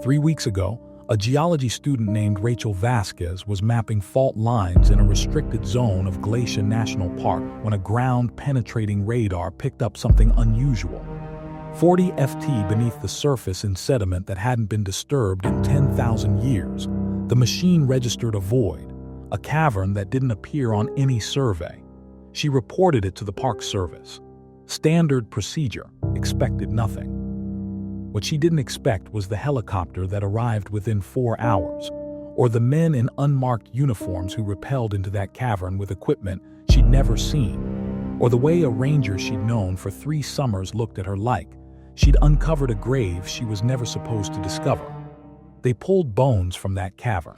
3 weeks ago, a geology student named Rachel Vasquez was mapping fault lines in a restricted zone of Glacier National Park when a ground-penetrating radar picked up something unusual. 40 FT beneath the surface in sediment that hadn't been disturbed in 10,000 years. The machine registered a void, a cavern that didn't appear on any survey. She reported it to the Park Service. Standard procedure, expected nothing. What she didn't expect was the helicopter that arrived within 4 hours, or the men in unmarked uniforms who rappelled into that cavern with equipment she'd never seen, or the way a ranger she'd known for 3 summers looked at her like she'd uncovered a grave she was never supposed to discover. They pulled bones from that cavern.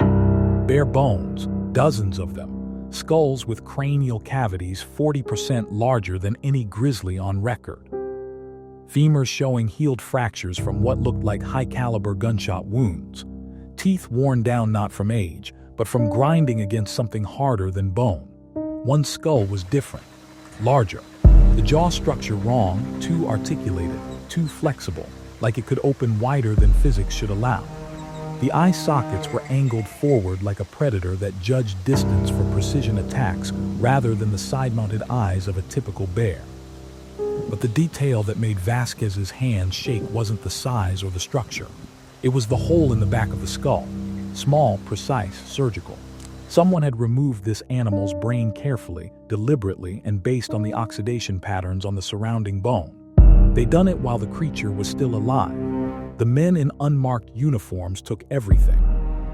Bare bones, dozens of them, skulls with cranial cavities 40% larger than any grizzly on record. Femurs showing healed fractures from what looked like high-caliber gunshot wounds. Teeth worn down not from age, but from grinding against something harder than bone. One skull was different, larger. The jaw structure wrong, too articulated, too flexible, like it could open wider than physics should allow. The eye sockets were angled forward like a predator that judged distance for precision attacks rather than the side-mounted eyes of a typical bear. But the detail that made Vasquez's hands shake wasn't the size or the structure. It was the hole in the back of the skull. Small, precise, surgical. Someone had removed this animal's brain carefully, deliberately, and based on the oxidation patterns on the surrounding bone. They'd done it while the creature was still alive. The men in unmarked uniforms took everything.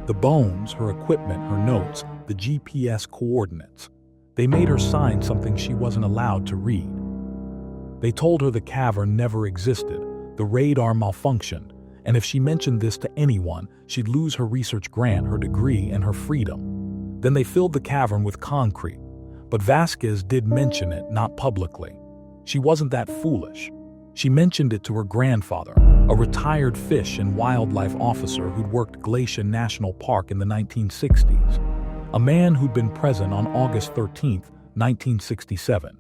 The bones, her equipment, her notes, the GPS coordinates. They made her sign something she wasn't allowed to read. They told her the cavern never existed, the radar malfunctioned, and if she mentioned this to anyone, she'd lose her research grant, her degree, and her freedom. Then they filled the cavern with concrete, but Vasquez did mention it, not publicly. She wasn't that foolish. She mentioned it to her grandfather, a retired fish and wildlife officer who'd worked Glacier National Park in the 1960s, a man who'd been present on August 13, 1967.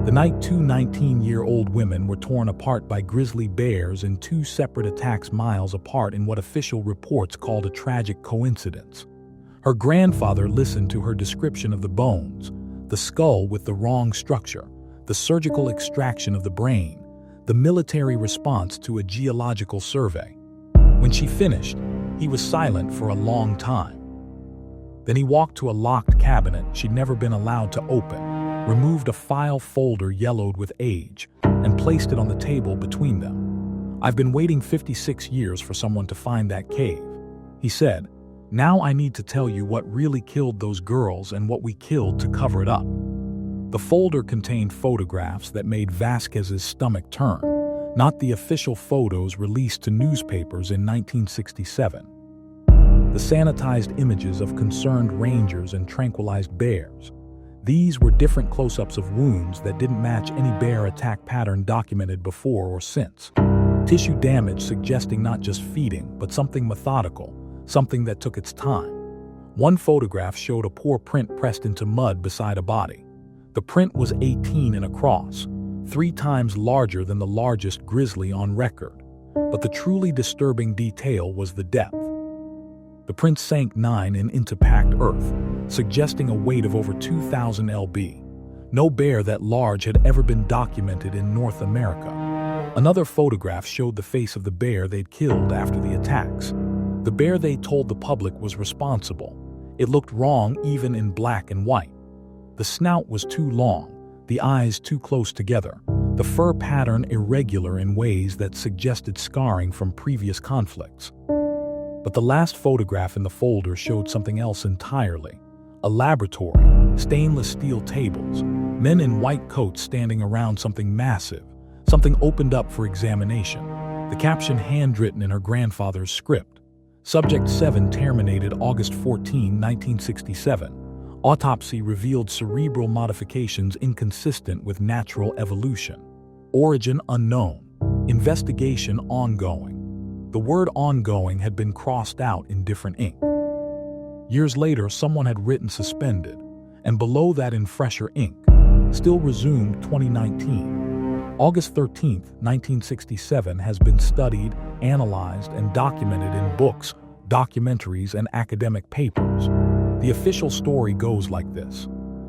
The night 2 19-year-old women were torn apart by grizzly bears in 2 separate attacks miles apart in what official reports called a tragic coincidence. Her grandfather listened to her description of the bones, the skull with the wrong structure, the surgical extraction of the brain, the military response to a geological survey. When she finished, he was silent for a long time. Then he walked to a locked cabinet she'd never been allowed to open, removed a file folder yellowed with age, and placed it on the table between them. "I've been waiting 56 years for someone to find that cave," he said. "Now I need to tell you what really killed those girls and what we killed to cover it up." The folder contained photographs that made Vasquez's stomach turn, not the official photos released to newspapers in 1967. The sanitized images of concerned rangers and tranquilized bears. These were different close-ups of wounds that didn't match any bear attack pattern documented before or since. Tissue damage suggesting not just feeding, but something methodical, something that took its time. One photograph showed a poor print pressed into mud beside a body. The print was 18 and across, 3 times larger than the largest grizzly on record. But the truly disturbing detail was the depth. The print sank 9 into packed earth, suggesting a weight of over 2,000 lb. No bear that large had ever been documented in North America. Another photograph showed the face of the bear they'd killed after the attacks. The bear they told the public was responsible. It looked wrong even in black and white. The snout was too long, the eyes too close together, the fur pattern irregular in ways that suggested scarring from previous conflicts. But the last photograph in the folder showed something else entirely. A laboratory, stainless steel tables, men in white coats standing around something massive, something opened up for examination. The caption handwritten in her grandfather's script. Subject 7 terminated August 14, 1967. Autopsy revealed cerebral modifications inconsistent with natural evolution. Origin unknown. Investigation ongoing. The word ongoing had been crossed out in different ink. Years later, someone had written suspended, and below that in fresher ink, still resumed 2019. August 13, 1967 has been studied, analyzed and documented in books, documentaries, and academic papers. The official story goes like this.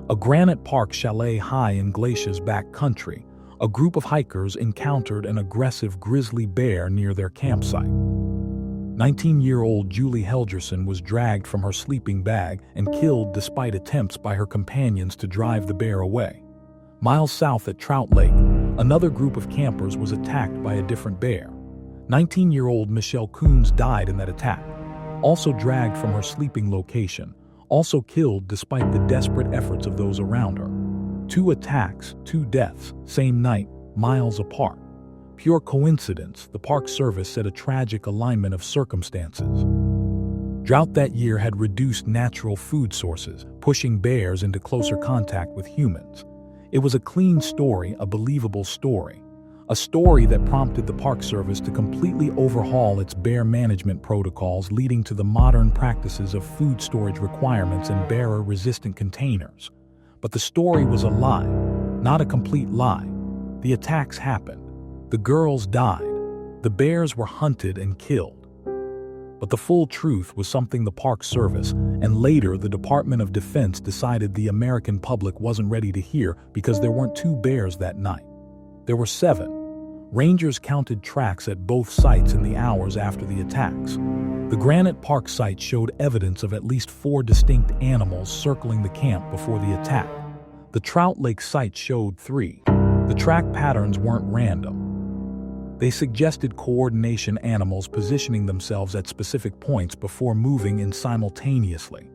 A Granite Park chalet high in Glacier's back country, a group of hikers encountered an aggressive grizzly bear near their campsite. 19-year-old Julie Helgerson was dragged from her sleeping bag and killed despite attempts by her companions to drive the bear away. Miles south at Trout Lake, another group of campers was attacked by a different bear. 19-year-old Michelle Coons died in that attack, also dragged from her sleeping location, also killed despite the desperate efforts of those around her. 2 attacks, 2 deaths, same night, miles apart. Pure coincidence, the Park Service said, a tragic alignment of circumstances. Drought that year had reduced natural food sources, pushing bears into closer contact with humans. It was a clean story, a believable story. A story that prompted the Park Service to completely overhaul its bear management protocols, leading to the modern practices of food storage requirements and bearer-resistant containers. But the story was a lie, not a complete lie. The attacks happened. The girls died. The bears were hunted and killed. But the full truth was something the Park Service and later the Department of Defense decided the American public wasn't ready to hear, because there weren't 2 bears that night. There were 7. Rangers counted tracks at both sites in the hours after the attacks. The Granite Park site showed evidence of at least 4 distinct animals circling the camp before the attack. The Trout Lake site showed 3. The track patterns weren't random. They suggested coordination, animals positioning themselves at specific points before moving in simultaneously.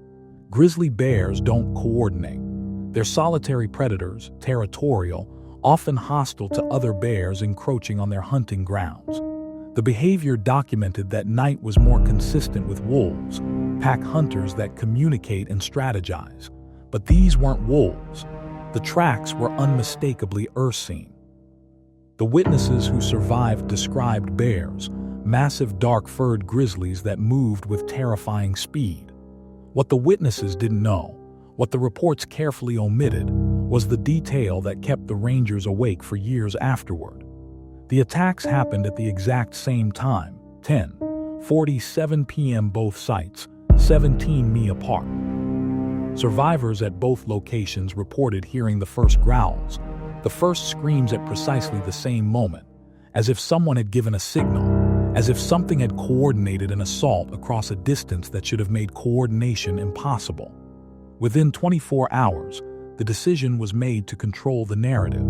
Grizzly bears don't coordinate. They're solitary predators, territorial, often hostile to other bears encroaching on their hunting grounds. The behavior documented that night was more consistent with wolves, pack hunters that communicate and strategize. But these weren't wolves. The tracks were unmistakably ursine. The witnesses who survived described bears, massive dark-furred grizzlies that moved with terrifying speed. What the witnesses didn't know, what the reports carefully omitted, was the detail that kept the Rangers awake for years afterward. The attacks happened at the exact same time, 10:47 p.m. both sites, 17 mi apart. Survivors at both locations reported hearing the first growls, the first screams at precisely the same moment, as if someone had given a signal, as if something had coordinated an assault across a distance that should have made coordination impossible. Within 24 hours, the decision was made to control the narrative.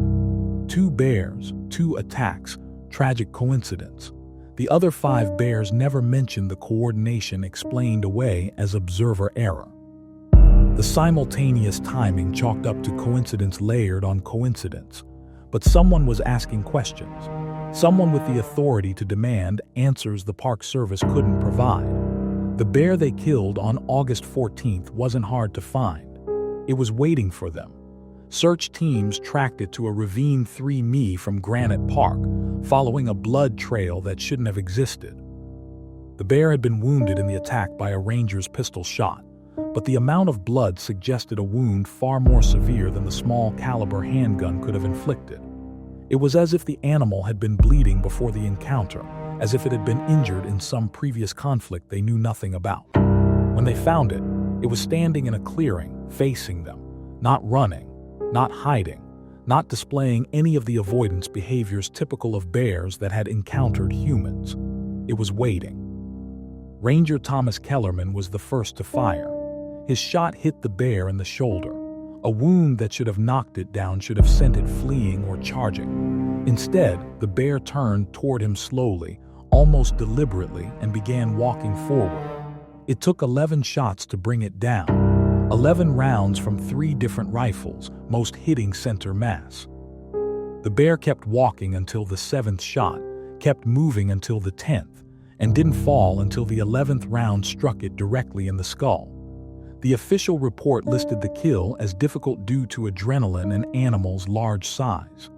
2 bears, 2 attacks, tragic coincidence. The other 5 bears never mentioned the coordination, explained away as observer error. The simultaneous timing chalked up to coincidence layered on coincidence. But someone was asking questions. Someone with the authority to demand answers the Park Service couldn't provide. The bear they killed on August 14th wasn't hard to find. It was waiting for them. Search teams tracked it to a ravine 3 mi from Granite Park, following a blood trail that shouldn't have existed. The bear had been wounded in the attack by a ranger's pistol shot, but the amount of blood suggested a wound far more severe than the small caliber handgun could have inflicted. It was as if the animal had been bleeding before the encounter, as if it had been injured in some previous conflict they knew nothing about. When they found it, it was standing in a clearing, facing them, not running, not hiding, not displaying any of the avoidance behaviors typical of bears that had encountered humans. It was waiting. Ranger Thomas Kellerman was the first to fire. His shot hit the bear in the shoulder. A wound that should have knocked it down, should have sent it fleeing or charging. Instead, the bear turned toward him slowly, almost deliberately, and began walking forward. It took 11 shots to bring it down. 11 rounds from 3 different rifles, most hitting center mass. The bear kept walking until the 7th shot, kept moving until the 10th, and didn't fall until the 11th round struck it directly in the skull. The official report listed the kill as difficult due to adrenaline and animal's large size.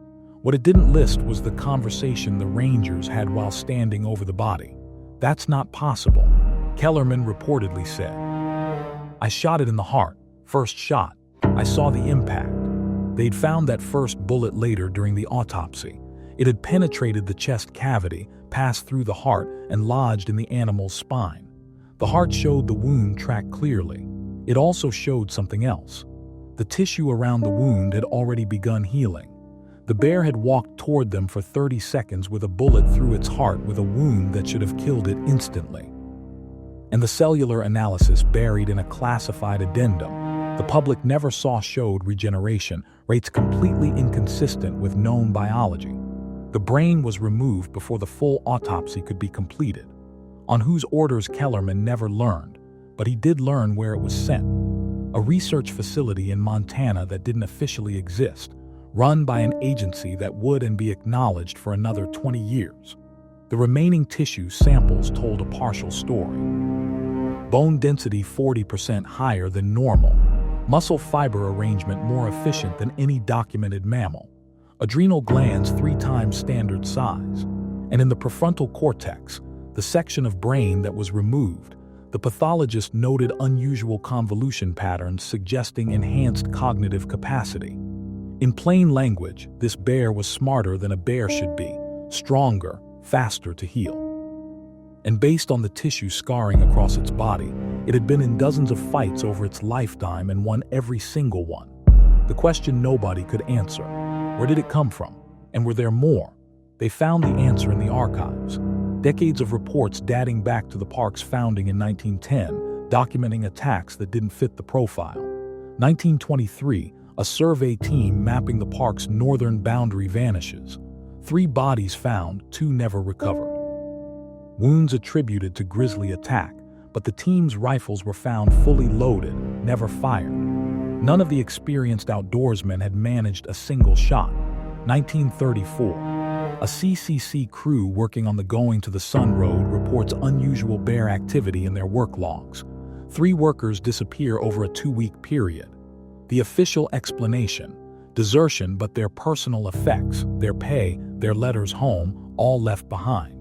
What it didn't list was the conversation the Rangers had while standing over the body. That's not possible, Kellerman reportedly said. I shot it in the heart, first shot. I saw the impact. They'd found that first bullet later during the autopsy. It had penetrated the chest cavity, passed through the heart and lodged in the animal's spine. The heart showed the wound track clearly. It also showed something else. The tissue around the wound had already begun healing. The bear had walked toward them for 30 seconds with a bullet through its heart with a wound that should have killed it instantly. And the cellular analysis buried in a classified addendum the public never saw showed regeneration rates completely inconsistent with known biology. The brain was removed before the full autopsy could be completed, on whose orders Kellerman never learned, but he did learn where it was sent. A research facility in Montana that didn't officially exist, run by an agency that would and be acknowledged for another 20 years. The remaining tissue samples told a partial story. Bone density 40% higher than normal. Muscle fiber arrangement more efficient than any documented mammal. Adrenal glands 3 times standard size. And in the prefrontal cortex, the section of brain that was removed, the pathologist noted unusual convolution patterns suggesting enhanced cognitive capacity. In plain language, this bear was smarter than a bear should be, stronger, faster to heal. And based on the tissue scarring across its body, it had been in dozens of fights over its lifetime and won every single one. The question nobody could answer: where did it come from? And were there more? They found the answer in the archives. Decades of reports dating back to the park's founding in 1910, documenting attacks that didn't fit the profile. 1923, a survey team mapping the park's northern boundary vanishes. 3 bodies found, 2 never recovered. Wounds attributed to grisly attack, but the team's rifles were found fully loaded, never fired. None of the experienced outdoorsmen had managed a single shot. 1934. A CCC crew working on the Going to the Sun Road reports unusual bear activity in their work logs. 3 workers disappear over a 2-week period. The official explanation: desertion, but their personal effects, their pay, their letters home, all left behind.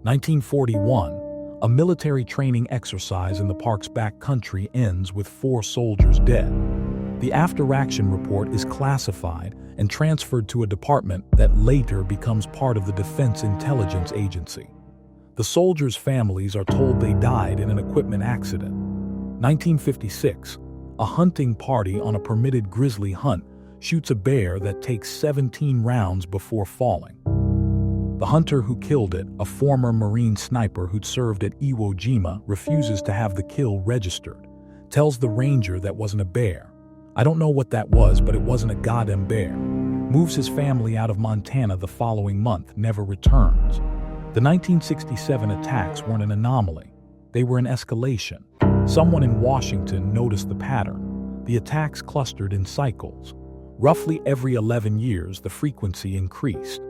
1941. A military training exercise in the park's back country ends with 4 soldiers dead. The after-action report is classified and transferred to a department that later becomes part of the Defense Intelligence Agency. The soldiers' families are told they died in an equipment accident. 1956. A hunting party on a permitted grizzly hunt shoots a bear that takes 17 rounds before falling. The hunter who killed it, a former Marine sniper who'd served at Iwo Jima, refuses to have the kill registered. Tells the ranger that wasn't a bear. I don't know what that was, but it wasn't a goddamn bear. Moves his family out of Montana the following month, never returns. The 1967 attacks weren't an anomaly. They were an escalation. Someone in Washington noticed the pattern. The attacks clustered in cycles. Roughly every 11 years, the frequency increased.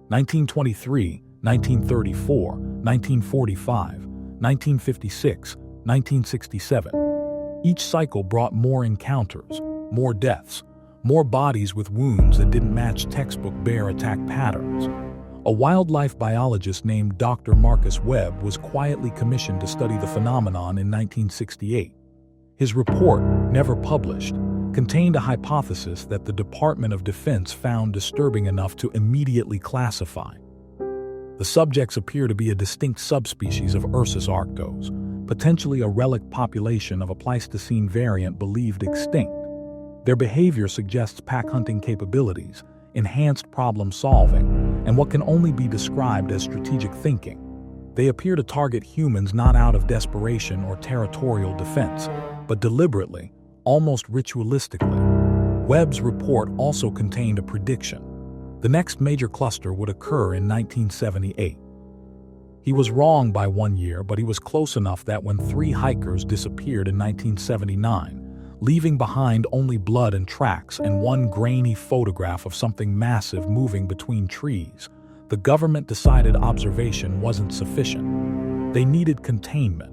1923, 1934, 1945, 1956, 1967. Each cycle brought more encounters, more deaths, more bodies with wounds that didn't match textbook bear attack patterns. A wildlife biologist named Dr. Marcus Webb was quietly commissioned to study the phenomenon in 1968. His report, never published, contained a hypothesis that the Department of Defense found disturbing enough to immediately classify. The subjects appear to be a distinct subspecies of Ursus arctos, potentially a relic population of a Pleistocene variant believed extinct. Their behavior suggests pack hunting capabilities, enhanced problem solving, and what can only be described as strategic thinking. They appear to target humans not out of desperation or territorial defense, but deliberately, almost ritualistically. Webb's report also contained a prediction. The next major cluster would occur in 1978. He was wrong by 1 year, but he was close enough that when 3 hikers disappeared in 1979, leaving behind only blood and tracks and 1 grainy photograph of something massive moving between trees, the government decided observation wasn't sufficient. They needed containment.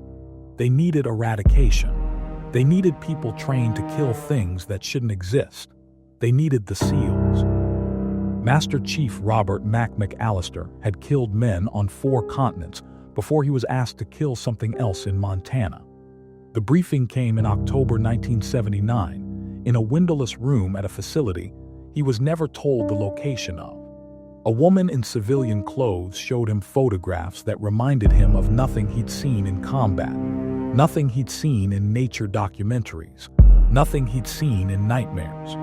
They needed eradication. They needed people trained to kill things that shouldn't exist. They needed the SEALs. Master Chief Robert Mac McAllister had killed men on 4 continents before he was asked to kill something else in Montana. The briefing came in October 1979, in a windowless room at a facility he was never told the location of. A woman in civilian clothes showed him photographs that reminded him of nothing he'd seen in combat, nothing he'd seen in nature documentaries, nothing he'd seen in nightmares.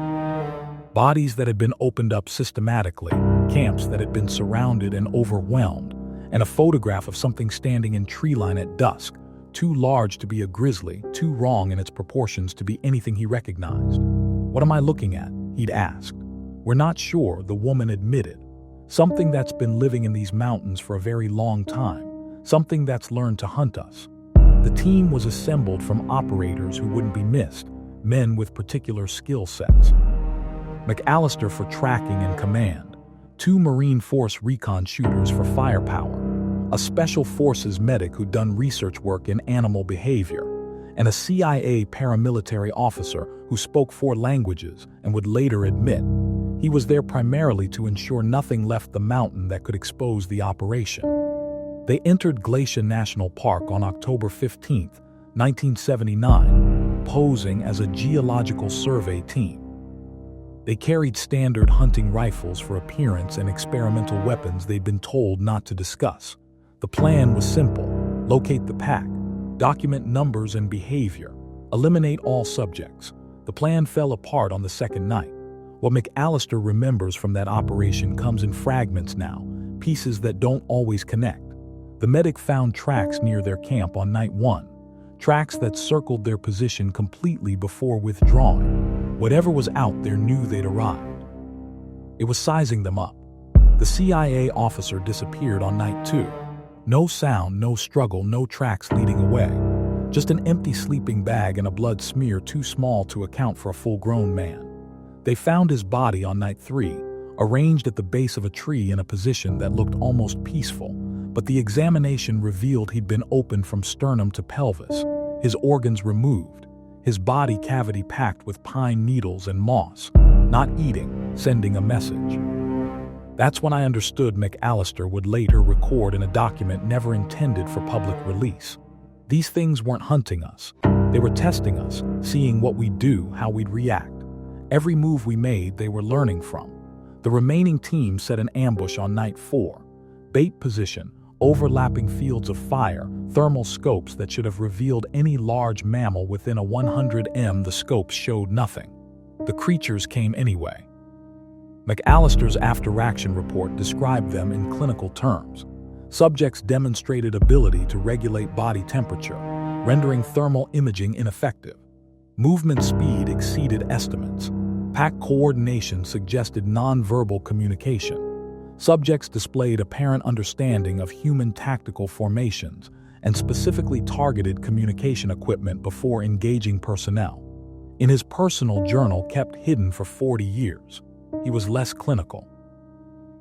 Bodies that had been opened up systematically, camps that had been surrounded and overwhelmed, and a photograph of something standing in tree line at dusk, too large to be a grizzly, too wrong in its proportions to be anything he recognized. "What am I looking at?" he'd asked. "We're not sure," the woman admitted. "Something that's been living in these mountains for a very long time, something that's learned to hunt us." The team was assembled from operators who wouldn't be missed, men with particular skill sets. McAllister for tracking and command, 2 Marine Force recon shooters for firepower, a Special Forces medic who'd done research work in animal behavior, and a CIA paramilitary officer who spoke 4 languages and would later admit he was there primarily to ensure nothing left the mountain that could expose the operation. They entered Glacier National Park on October 15, 1979, posing as a geological survey team. They carried standard hunting rifles for appearance and experimental weapons they'd been told not to discuss. The plan was simple: locate the pack, document numbers and behavior, eliminate all subjects. The plan fell apart on the second night. What McAllister remembers from that operation comes in fragments now, pieces that don't always connect. The medic found tracks near their camp on night 1, tracks that circled their position completely before withdrawing. Whatever was out there knew they'd arrived. It was sizing them up. The CIA officer disappeared on night 2. No sound, no struggle, no tracks leading away. Just an empty sleeping bag and a blood smear too small to account for a full-grown man. They found his body on night 3, arranged at the base of a tree in a position that looked almost peaceful, but the examination revealed he'd been opened from sternum to pelvis, his organs removed, his body cavity packed with pine needles and moss, not eating, sending a message. That's when I understood McAllister would later record in a document never intended for public release. These things weren't hunting us. They were testing us, seeing what we'd do, how we'd react. Every move we made, they were learning from. The remaining team set an ambush on night 4. Bait position, overlapping fields of fire, thermal scopes that should have revealed any large mammal within a 100 m. The scopes showed nothing. The creatures came anyway. McAllister's after-action report described them in clinical terms. Subjects demonstrated ability to regulate body temperature, rendering thermal imaging ineffective. Movement speed exceeded estimates. Pack coordination suggested nonverbal communication. Subjects displayed apparent understanding of human tactical formations and specifically targeted communication equipment before engaging personnel. In his personal journal kept hidden for 40 years, he was less clinical.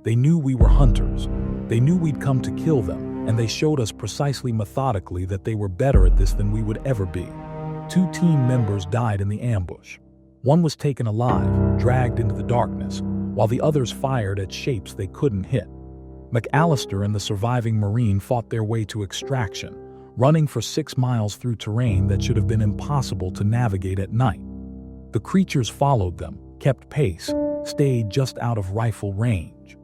They knew we were hunters. They knew we'd come to kill them, and they showed us precisely methodically that they were better at this than we would ever be. 2 team members died in the ambush. One was taken alive, dragged into the darkness, while the others fired at shapes they couldn't hit. McAllister and the surviving Marine fought their way to extraction, running for 6 miles through terrain that should have been impossible to navigate at night. The creatures followed them, kept pace, stayed just out of rifle range.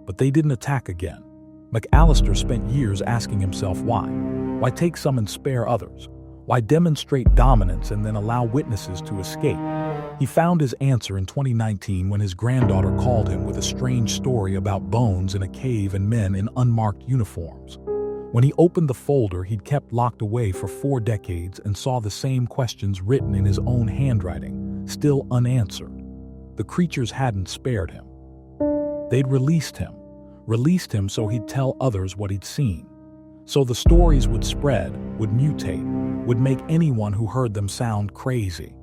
But they didn't attack again. McAllister spent years asking himself why. Why take some and spare others? Why demonstrate dominance and then allow witnesses to escape? He found his answer in 2019 when his granddaughter called him with a strange story about bones in a cave and men in unmarked uniforms. When he opened the folder he'd kept locked away for 4 decades and saw the same questions written in his own handwriting, still unanswered. The creatures hadn't spared him. They'd released him so he'd tell others what he'd seen. So the stories would spread, would mutate, would make anyone who heard them sound crazy.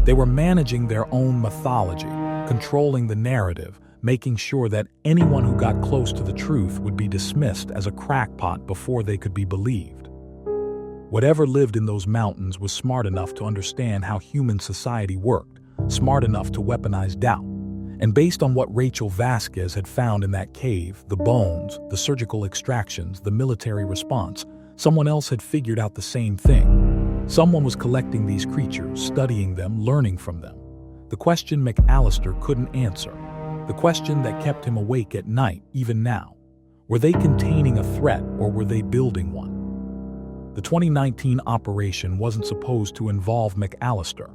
They were managing their own mythology, controlling the narrative, making sure that anyone who got close to the truth would be dismissed as a crackpot before they could be believed. Whatever lived in those mountains was smart enough to understand how human society worked, smart enough to weaponize doubt. And based on what Rachel Vasquez had found in that cave, the bones, the surgical extractions, the military response, someone else had figured out the same thing. Someone was collecting these creatures, studying them, learning from them. The question McAllister couldn't answer. The question that kept him awake at night, even now. Were they containing a threat or were they building one? The 2019 operation wasn't supposed to involve McAllister.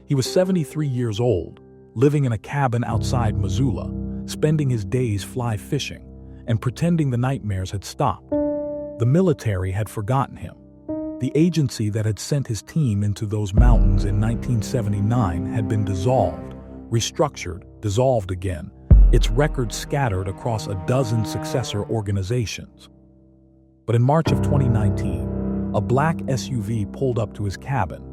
He was 73 years old, living in a cabin outside Missoula, spending his days fly fishing and pretending the nightmares had stopped. The military had forgotten him. The agency that had sent his team into those mountains in 1979 had been dissolved, restructured, dissolved again, its records scattered across a dozen successor organizations. But in March of 2019, a black SUV pulled up to his cabin.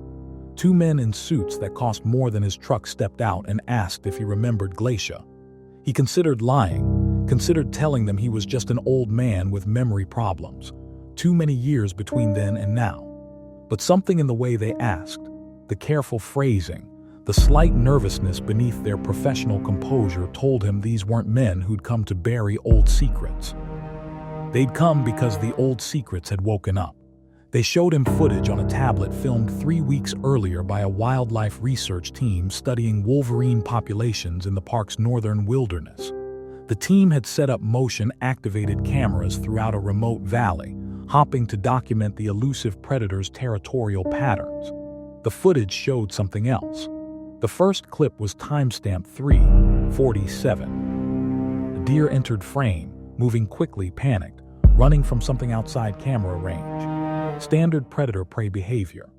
Two men in suits that cost more than his truck stepped out and asked if he remembered Glacier. He considered lying, considered telling them he was just an old man with memory problems. Too many years between then and now. But something in the way they asked, the careful phrasing, the slight nervousness beneath their professional composure told him these weren't men who'd come to bury old secrets. They'd come because the old secrets had woken up. They showed him footage on a tablet filmed 3 weeks earlier by a wildlife research team studying wolverine populations in the park's northern wilderness. The team had set up motion-activated cameras throughout a remote valley, hopping to document the elusive predator's territorial patterns. The footage showed something else. The first clip was timestamped 3:47. A deer entered frame, moving quickly, panicked, running from something outside camera range. Standard predator-prey behavior.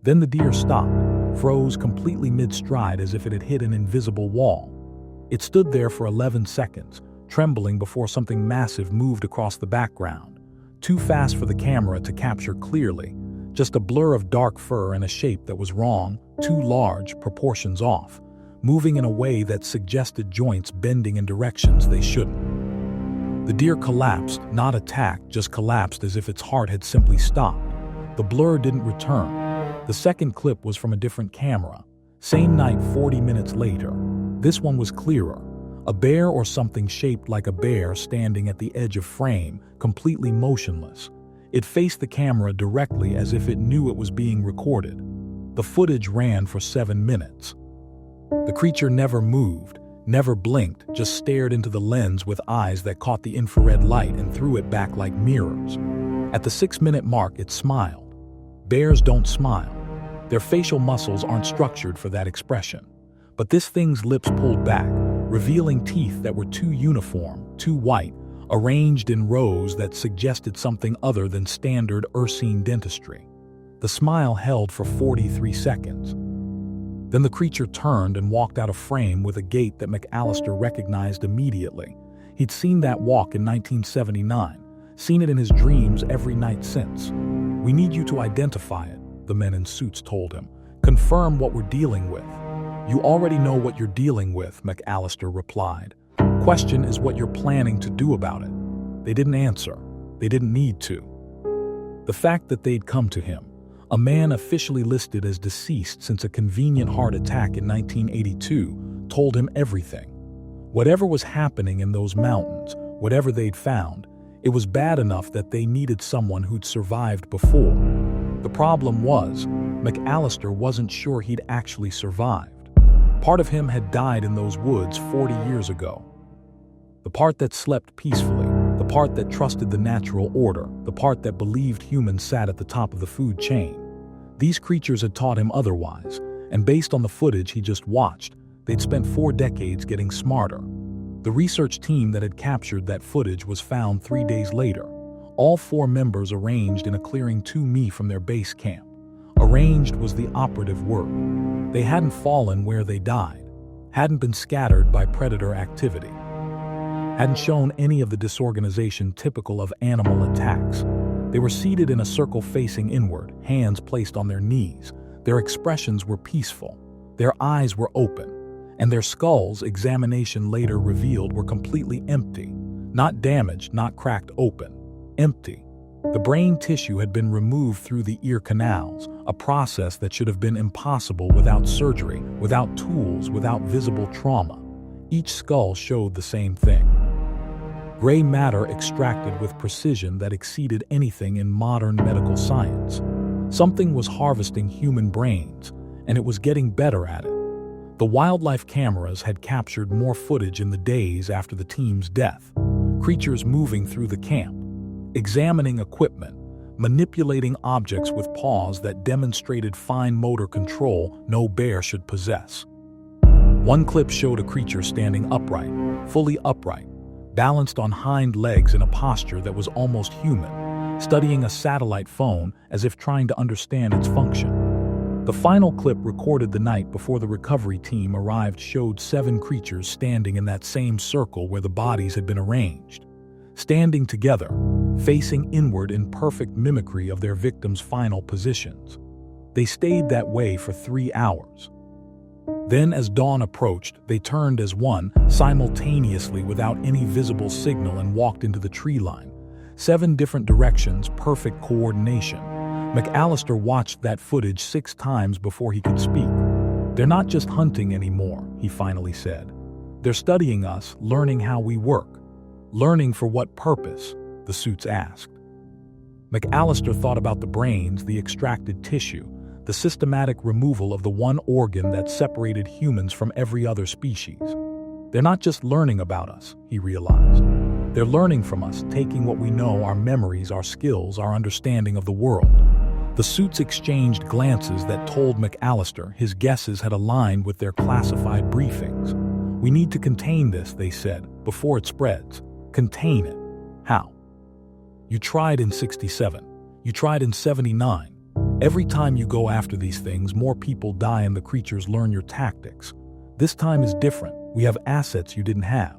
Then the deer stopped, froze completely mid-stride as if it had hit an invisible wall. It stood there for 11 seconds, trembling before something massive moved across the background. Too fast for the camera to capture clearly, just a blur of dark fur and a shape that was wrong, too large, proportions off, moving in a way that suggested joints bending in directions they shouldn't. The deer collapsed, not attacked, just collapsed as if its heart had simply stopped. The blur didn't return. The second clip was from a different camera. Same night, 40 minutes later. This one was clearer. A bear or something shaped like a bear standing at the edge of frame, completely motionless. It faced the camera directly as if it knew it was being recorded. The footage ran for 7 minutes. The creature never moved, never blinked, just stared into the lens with eyes that caught the infrared light and threw it back like mirrors. At the 6-minute mark, it smiled. Bears don't smile. Their facial muscles aren't structured for that expression. But this thing's lips pulled back, revealing teeth that were too uniform, too white, arranged in rows that suggested something other than standard Ursine dentistry. The smile held for 43 seconds. Then the creature turned and walked out of frame with a gait that McAllister recognized immediately. He'd seen that walk in 1979, seen it in his dreams every night since. "We need you to identify it," the men in suits told him. "Confirm what we're dealing with." "You already know what you're dealing with," McAllister replied. "Question is what you're planning to do about it." They didn't answer. They didn't need to. The fact that they'd come to him, a man officially listed as deceased since a convenient heart attack in 1982, told him everything. Whatever was happening in those mountains, whatever they'd found, it was bad enough that they needed someone who'd survived before. The problem was, McAllister wasn't sure he'd actually survived. Part of him had died in those woods 40 years ago. The part that slept peacefully, the part that trusted the natural order, the part that believed humans sat at the top of the food chain. These creatures had taught him otherwise, and based on the footage he just watched, they'd spent 4 decades getting smarter. The research team that had captured that footage was found 3 days later. All 4 members arranged in a clearing 2 mi from their base camp. Arranged was the operative word. They hadn't fallen where they died, hadn't been scattered by predator activity, hadn't shown any of the disorganization typical of animal attacks. They were seated in a circle facing inward, hands placed on their knees. Their expressions were peaceful. Their eyes were open. And their skulls, examination later revealed, were completely empty. Not damaged, not cracked open. Empty. The brain tissue had been removed through the ear canals, a process that should have been impossible without surgery, without tools, without visible trauma. Each skull showed the same thing. Gray matter extracted with precision that exceeded anything in modern medical science. Something was harvesting human brains, and it was getting better at it. The wildlife cameras had captured more footage in the days after the team's death. Creatures moving through the camp, examining equipment, manipulating objects with paws that demonstrated fine motor control no bear should possess. One clip showed a creature standing upright, fully upright, balanced on hind legs in a posture that was almost human, studying a satellite phone as if trying to understand its function. The final clip, recorded the night before the recovery team arrived, showed 7 creatures standing in that same circle where the bodies had been arranged. Standing together, facing inward in perfect mimicry of their victims' final positions. They stayed that way for 3 hours. Then, as dawn approached, they turned as one, simultaneously without any visible signal, and walked into the tree line. 7 different directions, perfect coordination. McAllister watched that footage 6 times before he could speak. "They're not just hunting anymore," he finally said. "They're studying us, learning how we work." "Learning for what purpose?" the suits asked. McAllister thought about the brains, the extracted tissue, the systematic removal of the one organ that separated humans from every other species. "They're not just learning about us," he realized. "They're learning from us, taking what we know, our memories, our skills, our understanding of the world." The suits exchanged glances that told McAllister his guesses had aligned with their classified briefings. "We need to contain this," they said, "before it spreads." "Contain it? How?" "You tried in 67. You tried in 79. Every time you go after these things, more people die and the creatures learn your tactics. This time is different. We have assets you didn't have.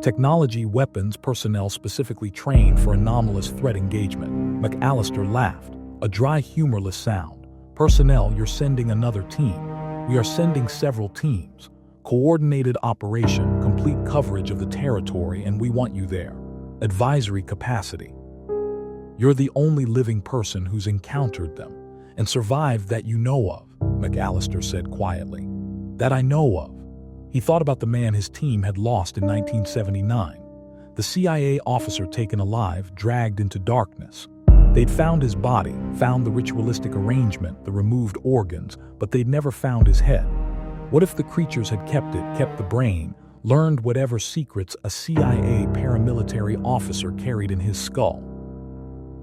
Technology, weapons, personnel specifically trained for anomalous threat engagement." McAllister laughed, a dry, humorless sound. "Personnel, you're sending another team. We are sending several teams. Coordinated operation, complete coverage of the territory, and we want you there. Advisory capacity. You're the only living person who's encountered them and survived that you know of," McAllister said quietly. "That I know of." He thought about the man his team had lost in 1979. The CIA officer taken alive, dragged into darkness. They'd found his body, found the ritualistic arrangement, the removed organs, but they'd never found his head. What if the creatures had kept it, kept the brain, learned whatever secrets a CIA paramilitary officer carried in his skull?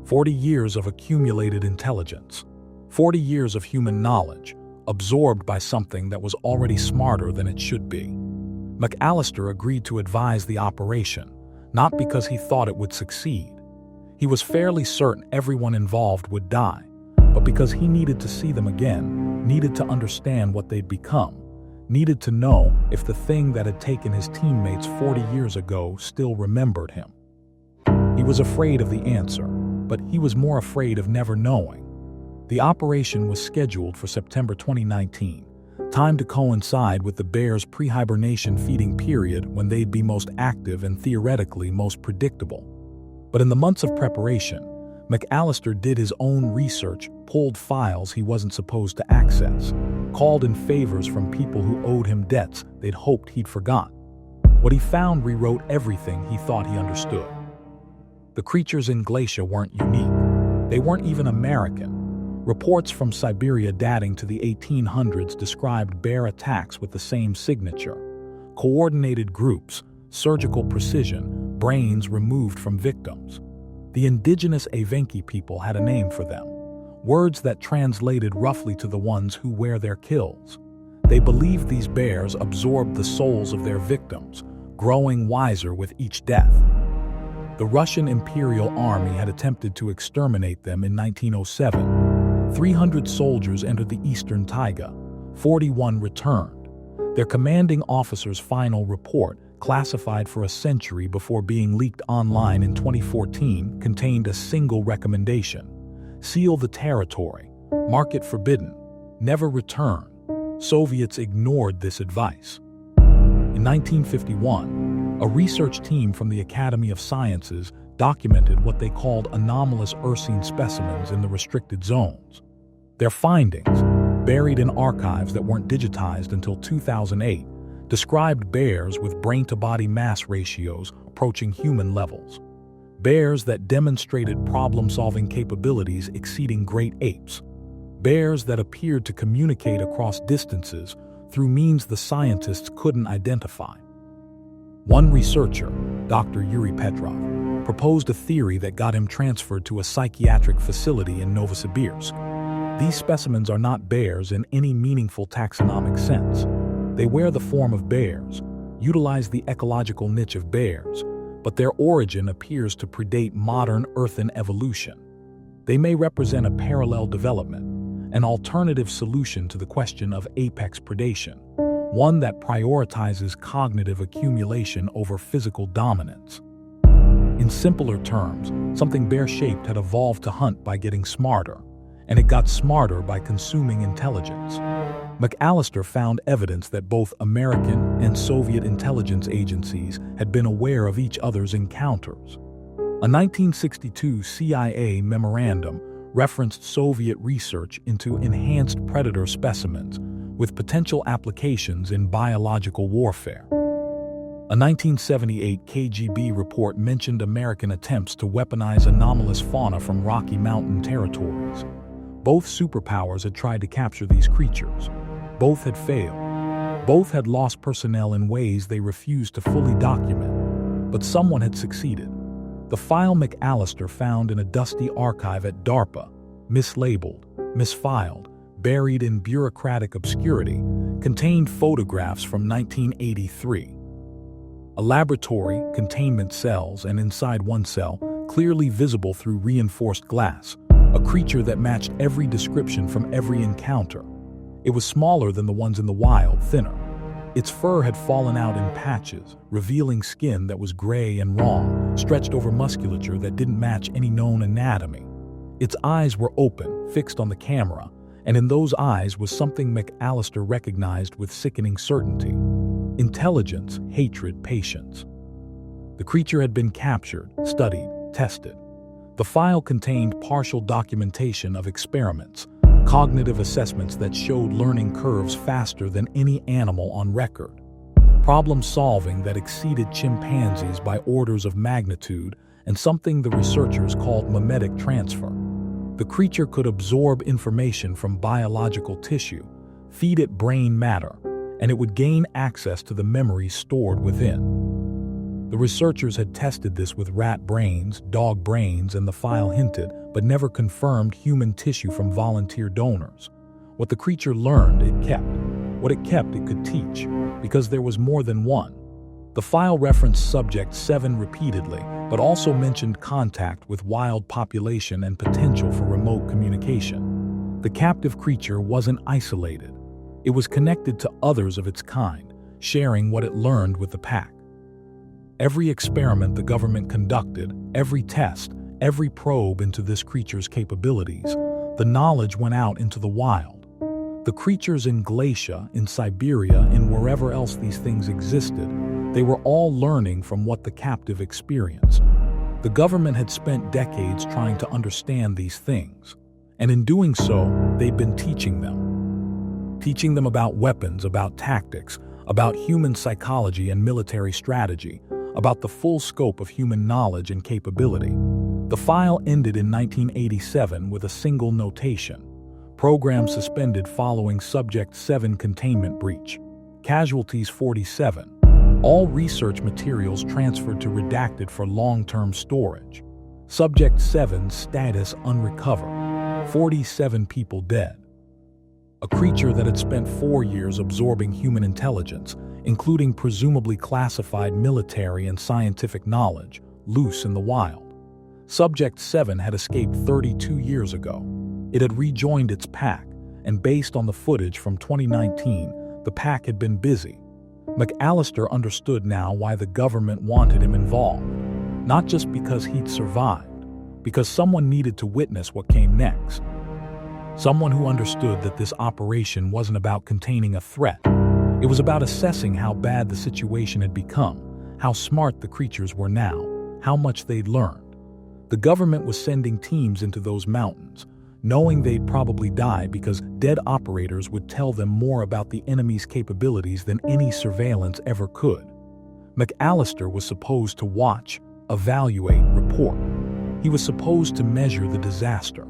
40 years of accumulated intelligence. 40 years of human knowledge, absorbed by something that was already smarter than it should be. McAllister agreed to advise the operation, not because he thought it would succeed. He was fairly certain everyone involved would die, but because he needed to see them again, needed to understand what they'd become, needed to know if the thing that had taken his teammates 40 years ago still remembered him. He was afraid of the answer, but he was more afraid of never knowing. The operation was scheduled for September 2019, time to coincide with the bears' pre-hibernation feeding period when they'd be most active and theoretically most predictable. But in the months of preparation, McAllister did his own research, pulled files he wasn't supposed to access, called in favors from people who owed him debts they'd hoped he'd forgotten. What he found rewrote everything he thought he understood. The creatures in Glacier weren't unique. They weren't even American. Reports from Siberia dating to the 1800s described bear attacks with the same signature. Coordinated groups, surgical precision, brains removed from victims. The indigenous Evenki people had a name for them, words that translated roughly to the ones who wear their kills. They believed these bears absorbed the souls of their victims, growing wiser with each death. The Russian Imperial Army had attempted to exterminate them in 1907. 300 soldiers entered the eastern taiga. 41 returned. Their commanding officer's final report, classified for a century before being leaked online in 2014, contained a single recommendation: seal the territory, mark it forbidden, never return. Soviets ignored this advice. In 1951, a research team from the Academy of Sciences documented what they called anomalous ursine specimens in the restricted zones. Their findings, buried in archives that weren't digitized until 2008, described bears with brain-to-body mass ratios approaching human levels. Bears that demonstrated problem-solving capabilities exceeding great apes. Bears that appeared to communicate across distances through means the scientists couldn't identify. One researcher, Dr. Yuri Petrov, proposed a theory that got him transferred to a psychiatric facility in Novosibirsk. These specimens are not bears in any meaningful taxonomic sense. They wear the form of bears, utilize the ecological niche of bears, but their origin appears to predate modern earthen evolution. They may represent a parallel development, an alternative solution to the question of apex predation, one that prioritizes cognitive accumulation over physical dominance. In simpler terms, something bear-shaped had evolved to hunt by getting smarter, and it got smarter by consuming intelligence. McAllister found evidence that both American and Soviet intelligence agencies had been aware of each other's encounters. A 1962 CIA memorandum referenced Soviet research into enhanced predator specimens with potential applications in biological warfare. A 1978 KGB report mentioned American attempts to weaponize anomalous fauna from Rocky Mountain territories. Both superpowers had tried to capture these creatures. Both had failed. Both had lost personnel in ways they refused to fully document. But someone had succeeded. The file McAllister found in a dusty archive at DARPA, mislabeled, misfiled, buried in bureaucratic obscurity, contained photographs from 1983. A laboratory, containment cells, and inside one cell, clearly visible through reinforced glass, a creature that matched every description from every encounter. It was smaller than the ones in the wild, thinner. Its fur had fallen out in patches, revealing skin that was gray and raw, stretched over musculature that didn't match any known anatomy. Its eyes were open, fixed on the camera, and in those eyes was something McAllister recognized with sickening certainty. Intelligence, hatred, patience. The creature had been captured, studied, tested. The file contained partial documentation of experiments, cognitive assessments that showed learning curves faster than any animal on record, problem solving that exceeded chimpanzees by orders of magnitude, and something the researchers called mimetic transfer. The creature could absorb information from biological tissue, feed it brain matter, and it would gain access to the memories stored within. The researchers had tested this with rat brains, dog brains, and the file hinted, but never confirmed human tissue from volunteer donors. What the creature learned, it kept. What it kept, it could teach, because there was more than one. The file referenced Subject 7 repeatedly, but also mentioned contact with wild population and potential for remote communication. The captive creature wasn't isolated. It was connected to others of its kind, sharing what it learned with the pack. Every experiment the government conducted, every test, every probe into this creature's capabilities, the knowledge went out into the wild. The creatures in Glacier, in Siberia, in wherever else these things existed, they were all learning from what the captive experienced. The government had spent decades trying to understand these things, and in doing so, they'd been teaching them. Teaching them about weapons, about tactics, about human psychology and military strategy, about the full scope of human knowledge and capability. The file ended in 1987 with a single notation: program suspended following Subject 7 containment breach. Casualties 47. All research materials transferred to redacted for long-term storage. Subject 7 status unrecovered. 47 people dead. A creature that had spent 4 years absorbing human intelligence, including presumably classified military and scientific knowledge, loose in the wild. Subject 7 had escaped 32 years ago. It had rejoined its pack, and based on the footage from 2019, the pack had been busy. McAllister understood now why the government wanted him involved. Not just because he'd survived, because someone needed to witness what came next. Someone who understood that this operation wasn't about containing a threat. It was about assessing how bad the situation had become, how smart the creatures were now, how much they'd learned. The government was sending teams into those mountains, knowing they'd probably die because dead operators would tell them more about the enemy's capabilities than any surveillance ever could. McAllister was supposed to watch, evaluate, report. He was supposed to measure the disaster.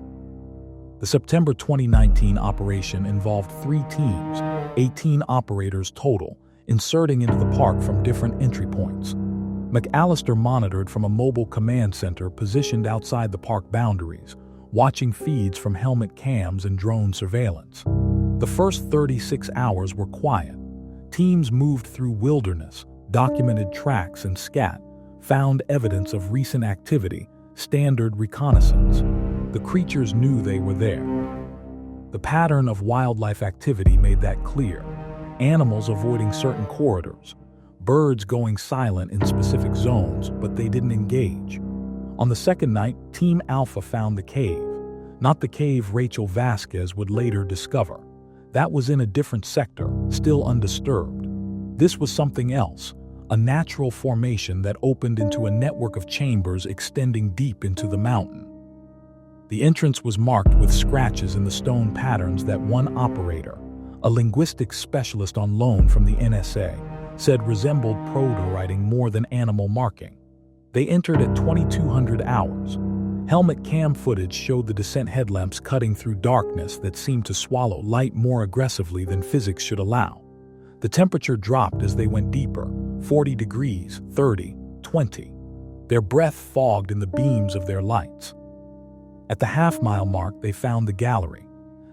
The The September 2019 operation involved 3 teams, 18 operators total, inserting into the park from different entry points. McAllister monitored from a mobile command center positioned outside the park boundaries, watching feeds from helmet cams and drone surveillance. The first 36 hours were quiet. Teams moved through wilderness, documented tracks and scat, found evidence of recent activity, standard reconnaissance. The creatures knew they were there. The pattern of wildlife activity made that clear. Animals avoiding certain corridors, birds going silent in specific zones, but they didn't engage. On the second night, Team Alpha found the cave. Not the cave Rachel Vasquez would later discover. That was in a different sector, still undisturbed. This was something else, a natural formation that opened into a network of chambers extending deep into the mountain. The entrance was marked with scratches in the stone patterns that one operator, a linguistics specialist on loan from the NSA, said resembled proto-writing more than animal marking. They entered at 2200 hours. Helmet cam footage showed the descent headlamps cutting through darkness that seemed to swallow light more aggressively than physics should allow. The temperature dropped as they went deeper, 40 degrees, 30, 20. Their breath fogged in the beams of their lights. At the half-mile mark, they found the gallery.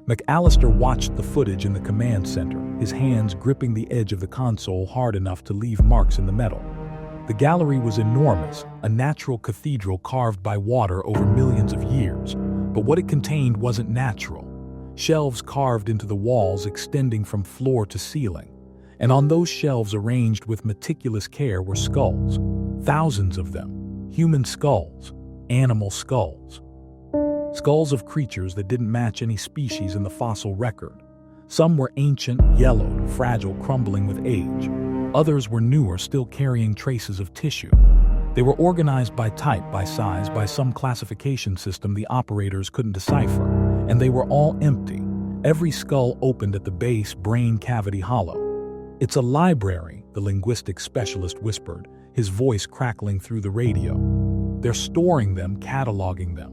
McAllister watched the footage in the command center, his hands gripping the edge of the console hard enough to leave marks in the metal. The gallery was enormous, a natural cathedral carved by water over millions of years, but what it contained wasn't natural. Shelves carved into the walls extending from floor to ceiling, and on those shelves arranged with meticulous care were skulls. Thousands of them. Human skulls. Animal skulls. Skulls of creatures that didn't match any species in the fossil record. Some were ancient, yellowed, fragile, crumbling with age. Others were newer, still carrying traces of tissue. They were organized by type, by size, by some classification system the operators couldn't decipher, and they were all empty. Every skull opened at the base, brain cavity hollow. "It's a library," the linguistics specialist whispered, his voice crackling through the radio. "They're storing them, cataloging them."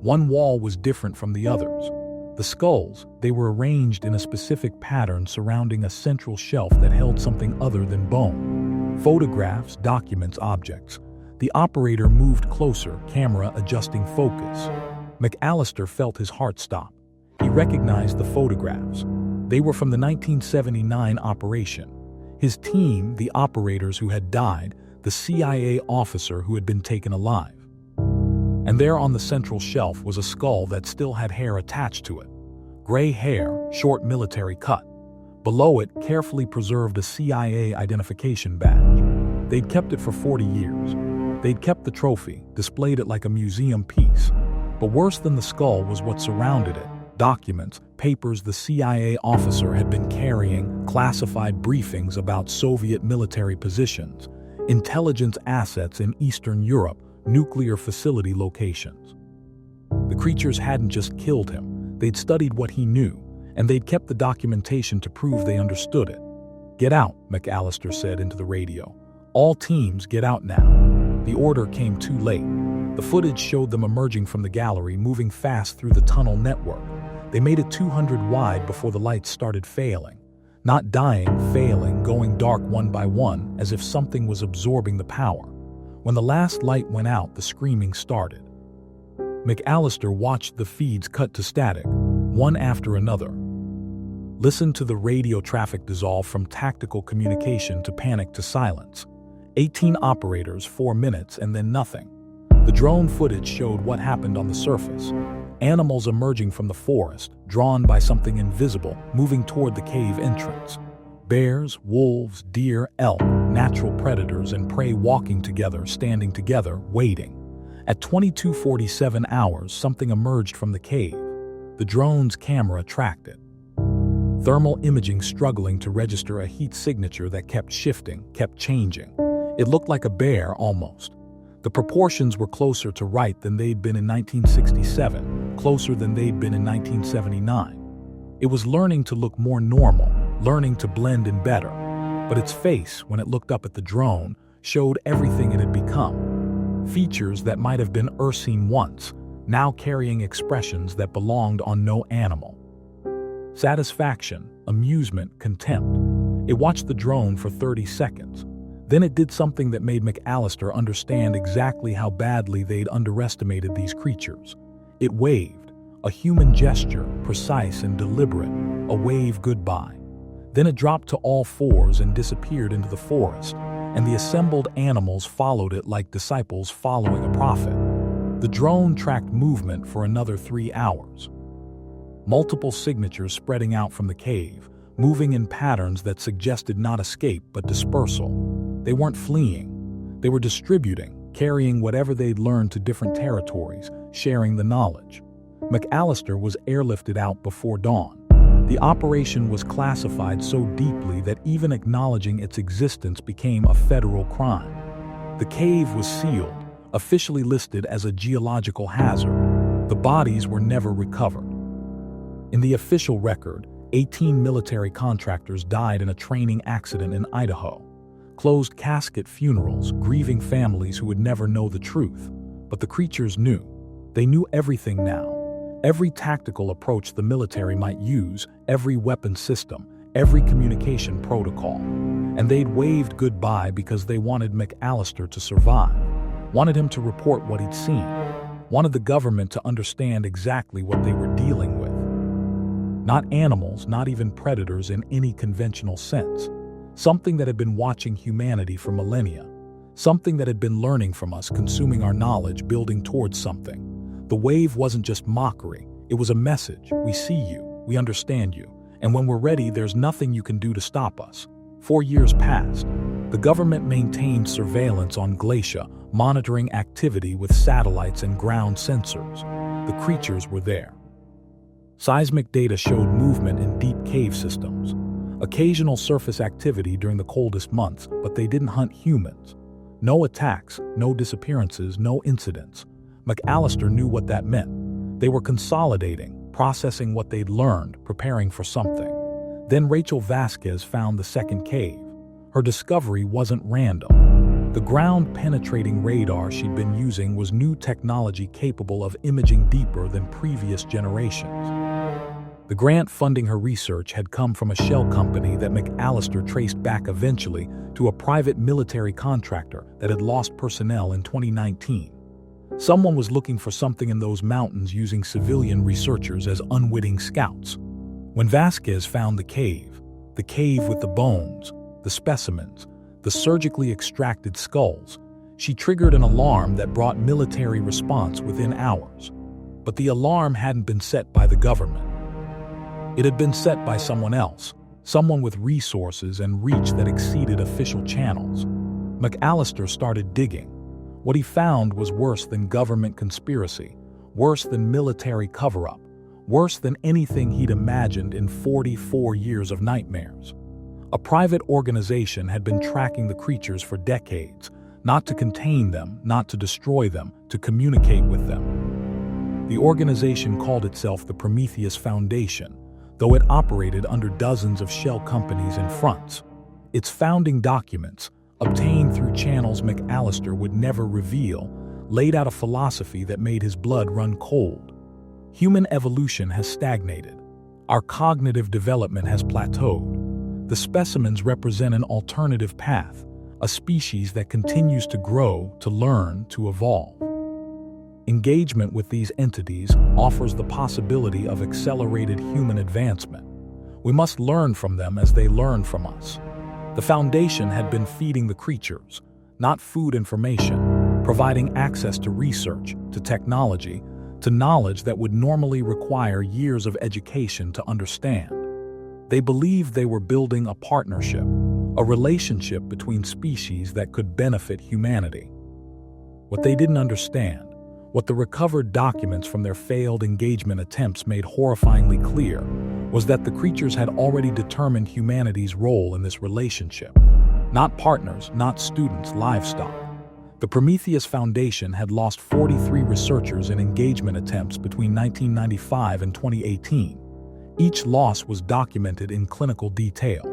One wall was different from the others. The skulls, they were arranged in a specific pattern surrounding a central shelf that held something other than bone. Photographs, documents, objects. The operator moved closer, camera adjusting focus. McAllister felt his heart stop. He recognized the photographs. They were from the 1979 operation. His team, the operators who had died, the CIA officer who had been taken alive. And there on the central shelf was a skull that still had hair attached to it. Gray hair, short military cut. Below it, carefully preserved a CIA identification badge. They'd kept it for 40 years. They'd kept the trophy, displayed it like a museum piece. But worse than the skull was what surrounded it. Documents, papers the CIA officer had been carrying, classified briefings about Soviet military positions, intelligence assets in Eastern Europe, nuclear facility locations. The creatures hadn't just killed him, they'd studied what he knew, and they'd kept the documentation to prove they understood it. "Get out," McAllister said into the radio. "All teams get out now." The order came too late. The footage showed them emerging from the gallery, moving fast through the tunnel network. They made it 200 wide before the lights started failing. Not dying, failing, going dark one by one, as if something was absorbing the power. When the last light went out, the screaming started. McAllister watched the feeds cut to static, one after another. Listened to the radio traffic dissolve from tactical communication to panic to silence. 18 operators, 4 minutes, and then nothing. The drone footage showed what happened on the surface. Animals emerging from the forest, drawn by something invisible, moving toward the cave entrance. Bears, wolves, deer, elk, natural predators and prey walking together, standing together, waiting. At 22:47 hours, something emerged from the cave. The drone's camera tracked it. Thermal imaging struggling to register a heat signature that kept shifting, kept changing. It looked like a bear, almost. The proportions were closer to right than they'd been in 1967, closer than they'd been in 1979. It was learning to look more normal, learning to blend in better. But its face, when it looked up at the drone, showed everything it had become. Features that might have been Ursine once, now carrying expressions that belonged on no animal. Satisfaction, amusement, contempt. It watched the drone for 30 seconds. Then it did something that made McAllister understand exactly how badly they'd underestimated these creatures. It waved, a human gesture, precise and deliberate, a wave goodbye. Then it dropped to all fours and disappeared into the forest, and the assembled animals followed it like disciples following a prophet. The drone tracked movement for another 3 hours. Multiple signatures spreading out from the cave, moving in patterns that suggested not escape but dispersal. They weren't fleeing. They were distributing, carrying whatever they'd learned to different territories, sharing the knowledge. McAllister was airlifted out before dawn. The operation was classified so deeply that even acknowledging its existence became a federal crime. The cave was sealed, officially listed as a geological hazard. The bodies were never recovered. In the official record, 18 military contractors died in a training accident in Idaho. Closed casket funerals, grieving families who would never know the truth. But the creatures knew. They knew everything now. Every tactical approach the military might use, every weapon system, every communication protocol. And they'd waved goodbye because they wanted McAllister to survive, wanted him to report what he'd seen, wanted the government to understand exactly what they were dealing with. Not animals, not even predators in any conventional sense. Something that had been watching humanity for millennia. Something that had been learning from us, consuming our knowledge, building towards something. The wave wasn't just mockery, it was a message. We see you, we understand you, and when we're ready, there's nothing you can do to stop us. 4 years passed. The government maintained surveillance on Glacier, monitoring activity with satellites and ground sensors. The creatures were there. Seismic data showed movement in deep cave systems. Occasional surface activity during the coldest months, but they didn't hunt humans. No attacks, no disappearances, no incidents. McAllister knew what that meant. They were consolidating, processing what they'd learned, preparing for something. Then Rachel Vasquez found the second cave. Her discovery wasn't random. The ground-penetrating radar she'd been using was new technology capable of imaging deeper than previous generations. The grant funding her research had come from a shell company that McAllister traced back eventually to a private military contractor that had lost personnel in 2019. Someone was looking for something in those mountains using civilian researchers as unwitting scouts. When Vasquez found the cave with the bones, the specimens, the surgically extracted skulls, she triggered an alarm that brought military response within hours. But the alarm hadn't been set by the government. It had been set by someone else, someone with resources and reach that exceeded official channels. McAllister started digging. What he found was worse than government conspiracy, worse than military cover-up, worse than anything he'd imagined in 44 years of nightmares. A private organization had been tracking the creatures for decades, not to contain them, not to destroy them, to communicate with them. The organization called itself the Prometheus Foundation, though it operated under dozens of shell companies and fronts. Its founding documents, obtained through channels McAllister would never reveal, laid out a philosophy that made his blood run cold. Human evolution has stagnated. Our cognitive development has plateaued. The specimens represent an alternative path, a species that continues to grow, to learn, to evolve. Engagement with these entities offers the possibility of accelerated human advancement. We must learn from them as they learn from us. The Foundation had been feeding the creatures, not food information, providing access to research, to technology, to knowledge that would normally require years of education to understand. They believed they were building a partnership, a relationship between species that could benefit humanity. What they didn't understand, what the recovered documents from their failed engagement attempts made horrifyingly clear, was that the creatures had already determined humanity's role in this relationship. Not partners, not students, livestock. The Prometheus Foundation had lost 43 researchers in engagement attempts between 1995 and 2018. Each loss was documented in clinical detail.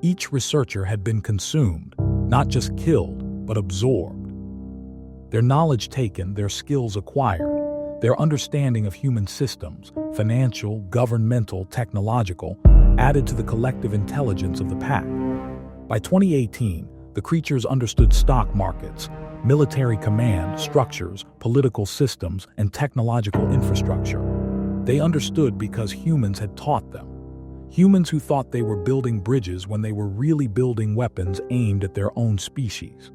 Each researcher had been consumed, not just killed, but absorbed. Their knowledge taken, their skills acquired. Their understanding of human systems, financial, governmental, technological, added to the collective intelligence of the pack. By 2018, the creatures understood stock markets, military command structures, political systems, and technological infrastructure. They understood because humans had taught them. Humans who thought they were building bridges when they were really building weapons aimed at their own species.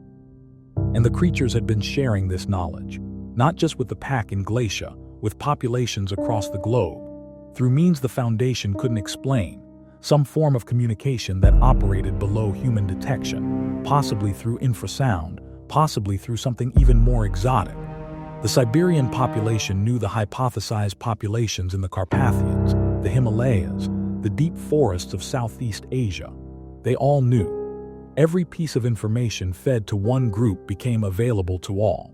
And the creatures had been sharing this knowledge, not just with the pack in Glacier, with populations across the globe, through means the Foundation couldn't explain, some form of communication that operated below human detection, possibly through infrasound, possibly through something even more exotic. The Siberian population knew the hypothesized populations in the Carpathians, the Himalayas, the deep forests of Southeast Asia. They all knew. Every piece of information fed to one group became available to all.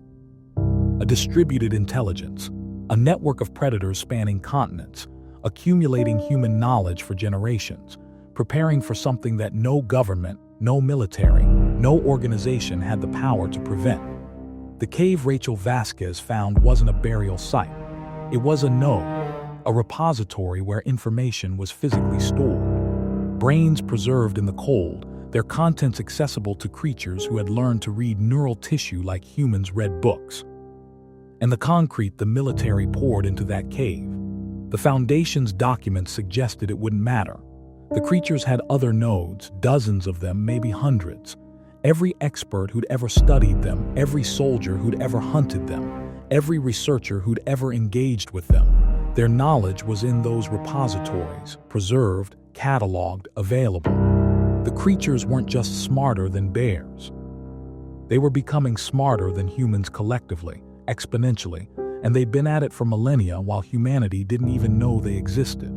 A distributed intelligence, a network of predators spanning continents, accumulating human knowledge for generations, preparing for something that no government, no military, no organization had the power to prevent. The cave Rachel Vasquez found wasn't a burial site. It was a node, a repository where information was physically stored. Brains preserved in the cold, their contents accessible to creatures who had learned to read neural tissue like humans read books. And the concrete the military poured into that cave. The Foundation's documents suggested it wouldn't matter. The creatures had other nodes, dozens of them, maybe hundreds. Every expert who'd ever studied them, every soldier who'd ever hunted them, every researcher who'd ever engaged with them. Their knowledge was in those repositories, preserved, cataloged, available. The creatures weren't just smarter than bears. They were becoming smarter than humans collectively, exponentially, and they'd been at it for millennia while humanity didn't even know they existed.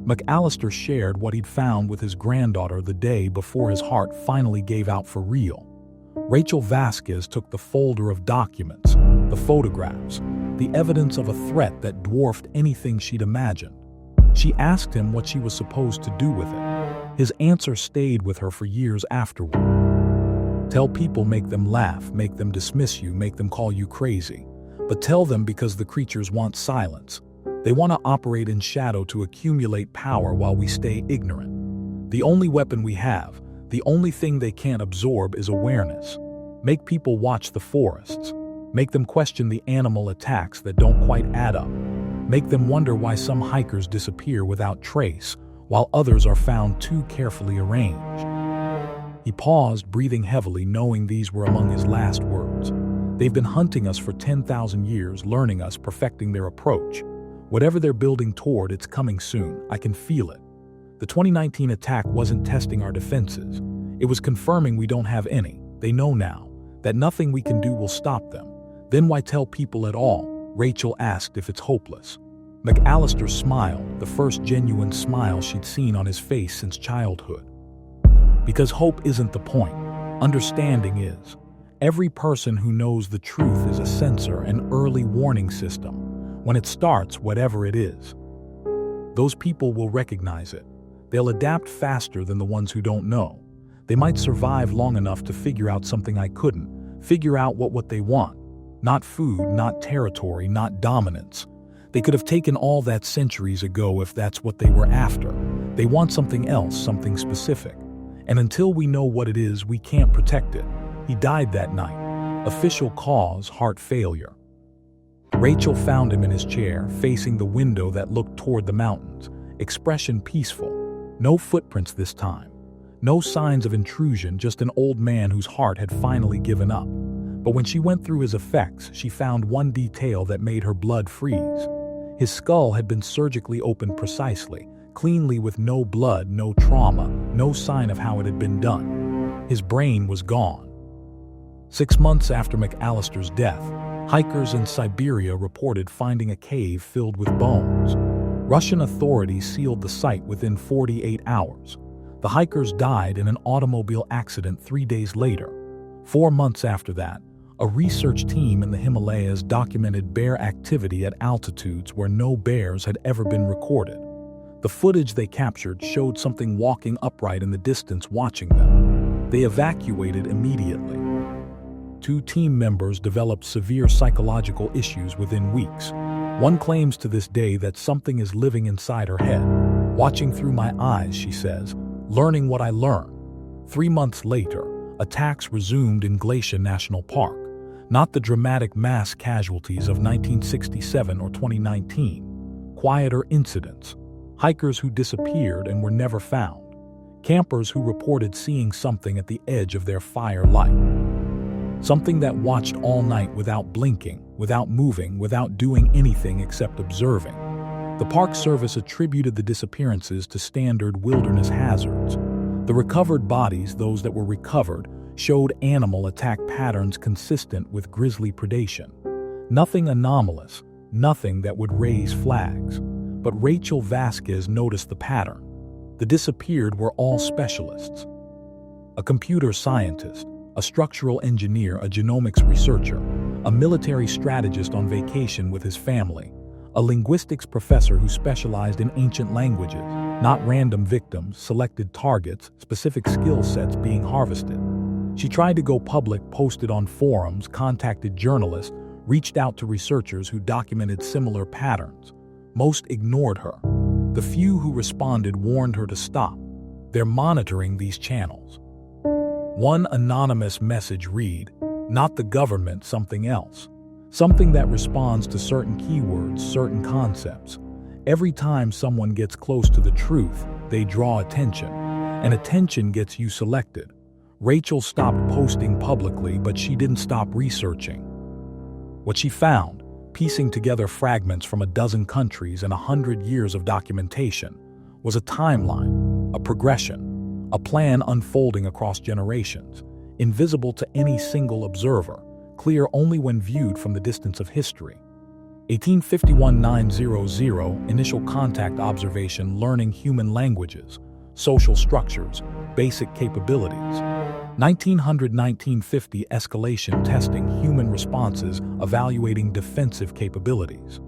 McAllister shared what he'd found with his granddaughter the day before his heart finally gave out for real. Rachel Vasquez took the folder of documents, the photographs, the evidence of a threat that dwarfed anything she'd imagined. She asked him what she was supposed to do with it. His answer stayed with her for years afterward. Tell people, make them laugh, make them dismiss you, make them call you crazy. But tell them because the creatures want silence. They want to operate in shadow to accumulate power while we stay ignorant. The only weapon we have, the only thing they can't absorb is awareness. Make people watch the forests. Make them question the animal attacks that don't quite add up. Make them wonder why some hikers disappear without trace, while others are found too carefully arranged. He paused, breathing heavily, knowing these were among his last words. They've been hunting us for 10,000 years, learning us, perfecting their approach. Whatever they're building toward, it's coming soon. I can feel it. The 2019 attack wasn't testing our defenses. It was confirming we don't have any. They know now that nothing we can do will stop them. Then why tell people at all? Rachel asked if it's hopeless. McAllister smiled, the first genuine smile she'd seen on his face since childhood. Because hope isn't the point. Understanding is. Every person who knows the truth is a sensor, an early warning system. When it starts, whatever it is, those people will recognize it. They'll adapt faster than the ones who don't know. They might survive long enough to figure out something I couldn't, figure out what they want. Not food, not territory, not dominance. They could have taken all that centuries ago if that's what they were after. They want something else, something specific. And until we know what it is, we can't protect it. He died that night. Official cause, heart failure. Rachel found him in his chair, facing the window that looked toward the mountains, expression peaceful. No footprints this time. No signs of intrusion, just an old man whose heart had finally given up. But when she went through his effects, she found one detail that made her blood freeze. His skull had been surgically opened precisely, cleanly, with no blood, no trauma, no sign of how it had been done. His brain was gone. 6 months after McAllister's death, hikers in Siberia reported finding a cave filled with bones. Russian authorities sealed the site within 48 hours. The hikers died in an automobile accident 3 days later. 4 months after that, a research team in the Himalayas documented bear activity at altitudes where no bears had ever been recorded. The footage they captured showed something walking upright in the distance watching them. They evacuated immediately. 2 team members developed severe psychological issues within weeks. One claims to this day that something is living inside her head, watching through my eyes, she says, learning what I learn. 3 months later, attacks resumed in Glacier National Park, not the dramatic mass casualties of 1967 or 2019, quieter incidents, hikers who disappeared and were never found, campers who reported seeing something at the edge of their fire light. Something that watched all night without blinking, without moving, without doing anything except observing. The Park Service attributed the disappearances to standard wilderness hazards. The recovered bodies, those that were recovered, showed animal attack patterns consistent with grizzly predation. Nothing anomalous, nothing that would raise flags. But Rachel Vasquez noticed the pattern. The disappeared were all specialists. A computer scientist, a structural engineer, a genomics researcher, a military strategist on vacation with his family, a linguistics professor who specialized in ancient languages, not random victims, selected targets, specific skill sets being harvested. She tried to go public, posted on forums, contacted journalists, reached out to researchers who documented similar patterns. Most ignored her. The few who responded warned her to stop. They're monitoring these channels. One anonymous message read, "Not the government, something else." Something that responds to certain keywords, certain concepts. Every time someone gets close to the truth, they draw attention. And attention gets you selected. Rachel stopped posting publicly, but she didn't stop researching. What she found, piecing together fragments from a dozen countries and 100 years of documentation, was a timeline, a progression, a plan unfolding across generations, invisible to any single observer, clear only when viewed from the distance of history. 1851-900, initial contact observation, learning human languages, social structures, basic capabilities. 1900-1950, escalation, testing human responses, evaluating defensive capabilities.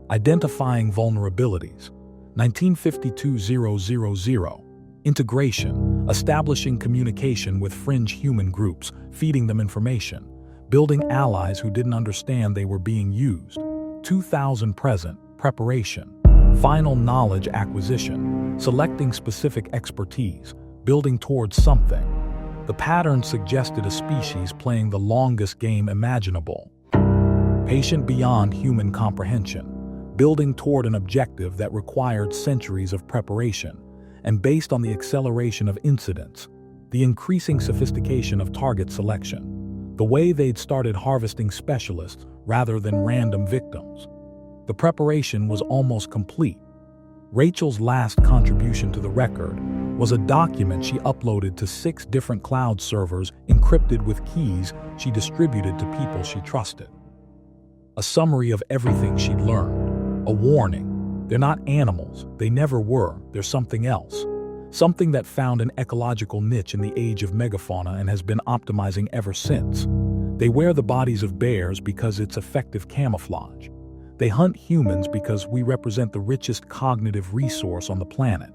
Identifying vulnerabilities. 1952-000, integration, establishing communication with fringe human groups, feeding them information, building allies who didn't understand they were being used. 2000, present, preparation, final knowledge acquisition, selecting specific expertise, building towards something. The pattern suggested a species playing the longest game imaginable. Patient beyond human comprehension, building toward an objective that required centuries of preparation, and based on the acceleration of incidents, the increasing sophistication of target selection, the way they'd started harvesting specialists rather than random victims. The preparation was almost complete. Rachel's last contribution to the record was a document she uploaded to 6 different cloud servers encrypted with keys she distributed to people she trusted. A summary of everything she'd learned. A warning. They're not animals. They never were. They're something else. Something that found an ecological niche in the age of megafauna and has been optimizing ever since. They wear the bodies of bears because it's effective camouflage. They hunt humans because we represent the richest cognitive resource on the planet.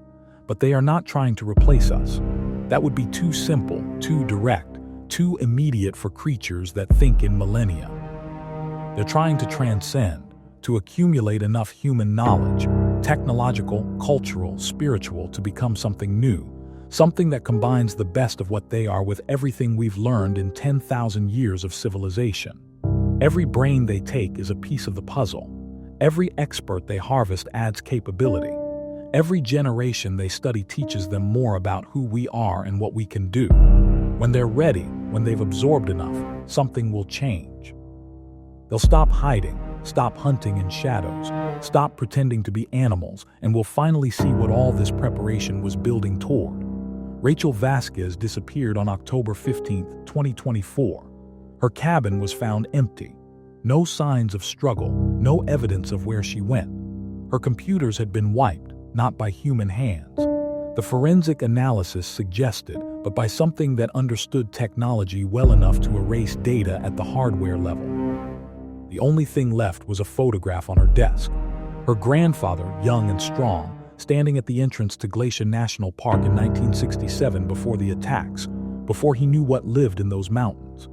But they are not trying to replace us. That would be too simple, too direct, too immediate for creatures that think in millennia. They're trying to transcend, to accumulate enough human knowledge, technological, cultural, spiritual, to become something new, something that combines the best of what they are with everything we've learned in 10,000 years of civilization. Every brain they take is a piece of the puzzle. Every expert they harvest adds capability. Every generation they study teaches them more about who we are and what we can do. When they're ready, when they've absorbed enough, something will change. They'll stop hiding, stop hunting in shadows, stop pretending to be animals, and we'll finally see what all this preparation was building toward. Rachel Vasquez disappeared on October 15, 2024. Her cabin was found empty. No signs of struggle, no evidence of where she went. Her computers had been wiped, not by human hands. The forensic analysis suggested, but by something that understood technology well enough to erase data at the hardware level. The only thing left was a photograph on her desk. Her grandfather, young and strong, standing at the entrance to Glacier National Park in 1967 before the attacks, before he knew what lived in those mountains.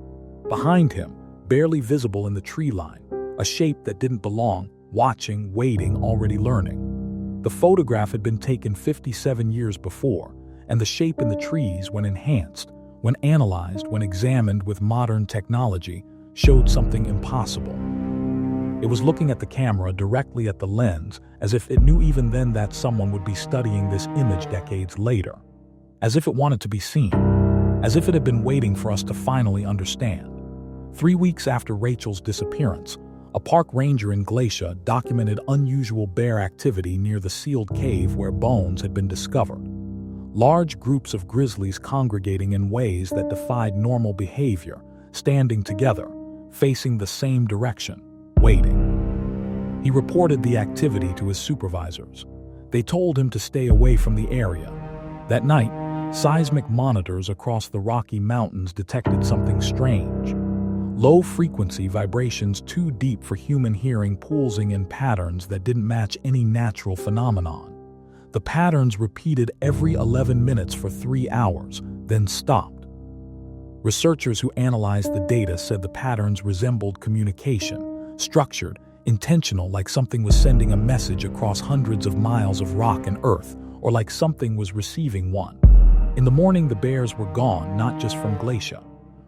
Behind him, barely visible in the tree line, a shape that didn't belong, watching, waiting, already learning. The photograph had been taken 57 years before, and the shape in the trees, when enhanced, when analyzed, when examined with modern technology, showed something impossible. It was looking at the camera directly at the lens, as if it knew even then that someone would be studying this image decades later. As if it wanted to be seen. As if it had been waiting for us to finally understand. 3 weeks after Rachel's disappearance, a park ranger in Glacier documented unusual bear activity near the sealed cave where bones had been discovered. Large groups of grizzlies congregating in ways that defied normal behavior, standing together, facing the same direction, waiting. He reported the activity to his supervisors. They told him to stay away from the area. That night, seismic monitors across the Rocky Mountains detected something strange. Low-frequency vibrations too deep for human hearing pulsing in patterns that didn't match any natural phenomenon. The patterns repeated every 11 minutes for 3 hours, then stopped. Researchers who analyzed the data said the patterns resembled communication, structured, intentional, like something was sending a message across hundreds of miles of rock and earth, or like something was receiving one. In the morning, the bears were gone, not just from Glacier.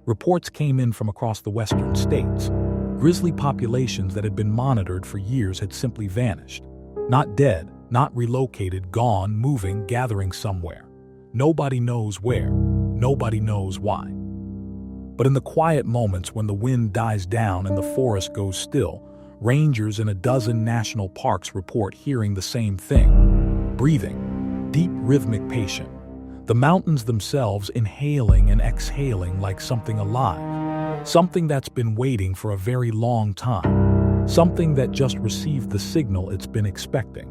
Reports came in from across the western states. Grizzly populations that had been monitored for years had simply vanished. Not dead, not relocated, gone, moving, gathering somewhere. Nobody knows where. Nobody knows why. But in the quiet moments when the wind dies down and the forest goes still, rangers in a dozen national parks report hearing the same thing. Breathing. Deep, rhythmic, patient. The mountains themselves inhaling and exhaling like something alive. Something that's been waiting for a very long time. Something that just received the signal it's been expecting.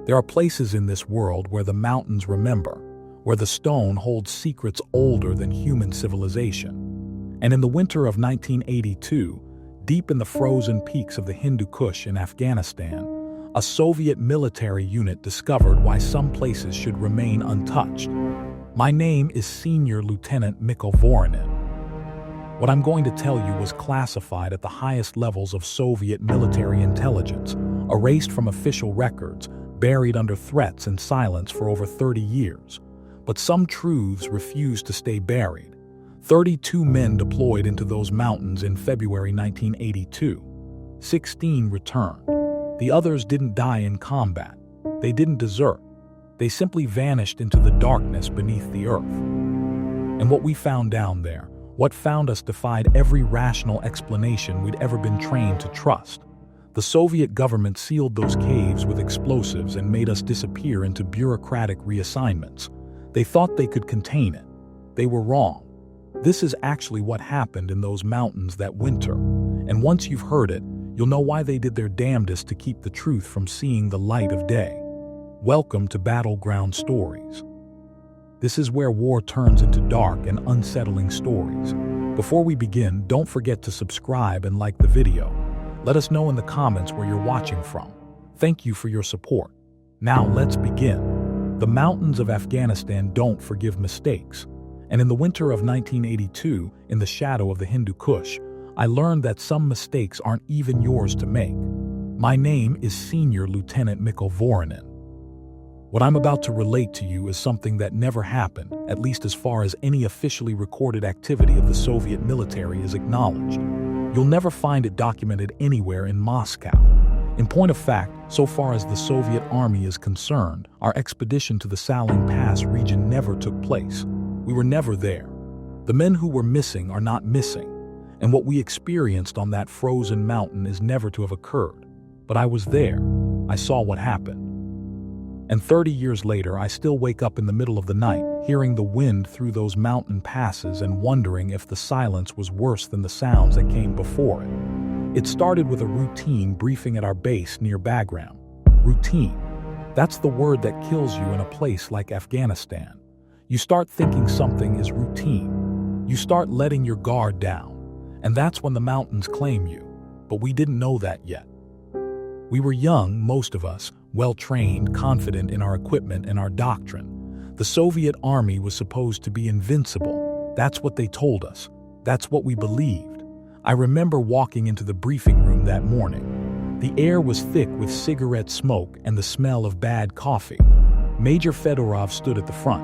There are places in this world where the mountains remember, where the stone holds secrets older than human civilization. And in the winter of 1982, deep in the frozen peaks of the Hindu Kush in Afghanistan, a Soviet military unit discovered why some places should remain untouched. My name is Senior Lieutenant Mikhail Voronin. What I'm going to tell you was classified at the highest levels of Soviet military intelligence, erased from official records, buried under threats and silence for over 30 years. But some truths refused to stay buried. 32 men deployed into those mountains in February 1982. 16 returned. The others didn't die in combat. They didn't desert. They simply vanished into the darkness beneath the earth. And what we found down there, what found us, defied every rational explanation we'd ever been trained to trust. The Soviet government sealed those caves with explosives and made us disappear into bureaucratic reassignments. They thought they could contain it. They were wrong. This is actually what happened in those mountains that winter. And once you've heard it, you'll know why they did their damnedest to keep the truth from seeing the light of day. Welcome to Battleground Stories. This is where war turns into dark and unsettling stories. Before we begin, don't forget to subscribe and like the video. Let us know in the comments where you're watching from. Thank you for your support. Now let's begin. The mountains of Afghanistan don't forgive mistakes. And in the winter of 1982, in the shadow of the Hindu Kush, I learned that some mistakes aren't even yours to make. My name is Senior Lieutenant Mikhail Voronin. What I'm about to relate to you is something that never happened, at least as far as any officially recorded activity of the Soviet military is acknowledged. You'll never find it documented anywhere in Moscow. In point of fact, so far as the Soviet army is concerned, our expedition to the Saling Pass region never took place. We were never there. The men who were missing are not missing. And what we experienced on that frozen mountain is never to have occurred. But I was there. I saw what happened. And 30 years later, I still wake up in the middle of the night, hearing the wind through those mountain passes and wondering if the silence was worse than the sounds that came before it. It started with a routine briefing at our base near Bagram. Routine. That's the word that kills you in a place like Afghanistan. You start thinking something is routine. You start letting your guard down. And that's when the mountains claim you. But we didn't know that yet. We were young, most of us, well-trained, confident in our equipment and our doctrine. The Soviet army was supposed to be invincible. That's what they told us. That's what we believed. I remember walking into the briefing room noon that morning. The air was thick with cigarette smoke and the smell of bad coffee. Major Fedorov stood at the front.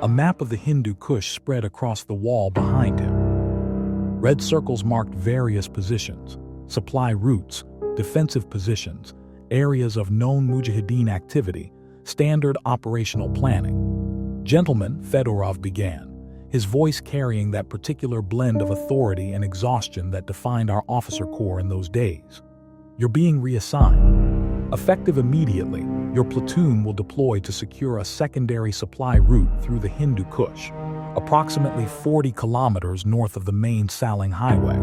A map of the Hindu Kush spread across the wall behind him. Red circles marked various positions, supply routes, defensive positions, areas of known Mujahideen activity, standard operational planning. "Gentlemen," Fedorov began, his voice carrying that particular blend of authority and exhaustion that defined our officer corps in those days. "You're being reassigned. Effective immediately, your platoon will deploy to secure a secondary supply route through the Hindu Kush, approximately 40 kilometers north of the main Saling Highway."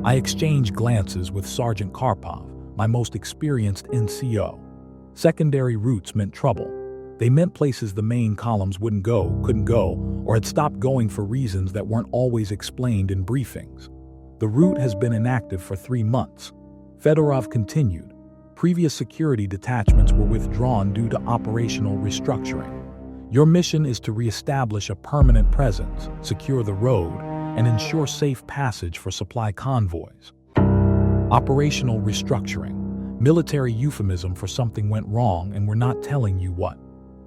I exchanged glances with Sergeant Karpov, my most experienced NCO. Secondary routes meant trouble. They meant places the main columns couldn't go, or had stopped going for reasons that weren't always explained in briefings. "The route has been inactive for 3 months. Fedorov continued. "Previous security detachments were withdrawn due to operational restructuring. Your mission is to reestablish a permanent presence, secure the road, and ensure safe passage for supply convoys." Operational restructuring. Military euphemism for something went wrong and we're not telling you what.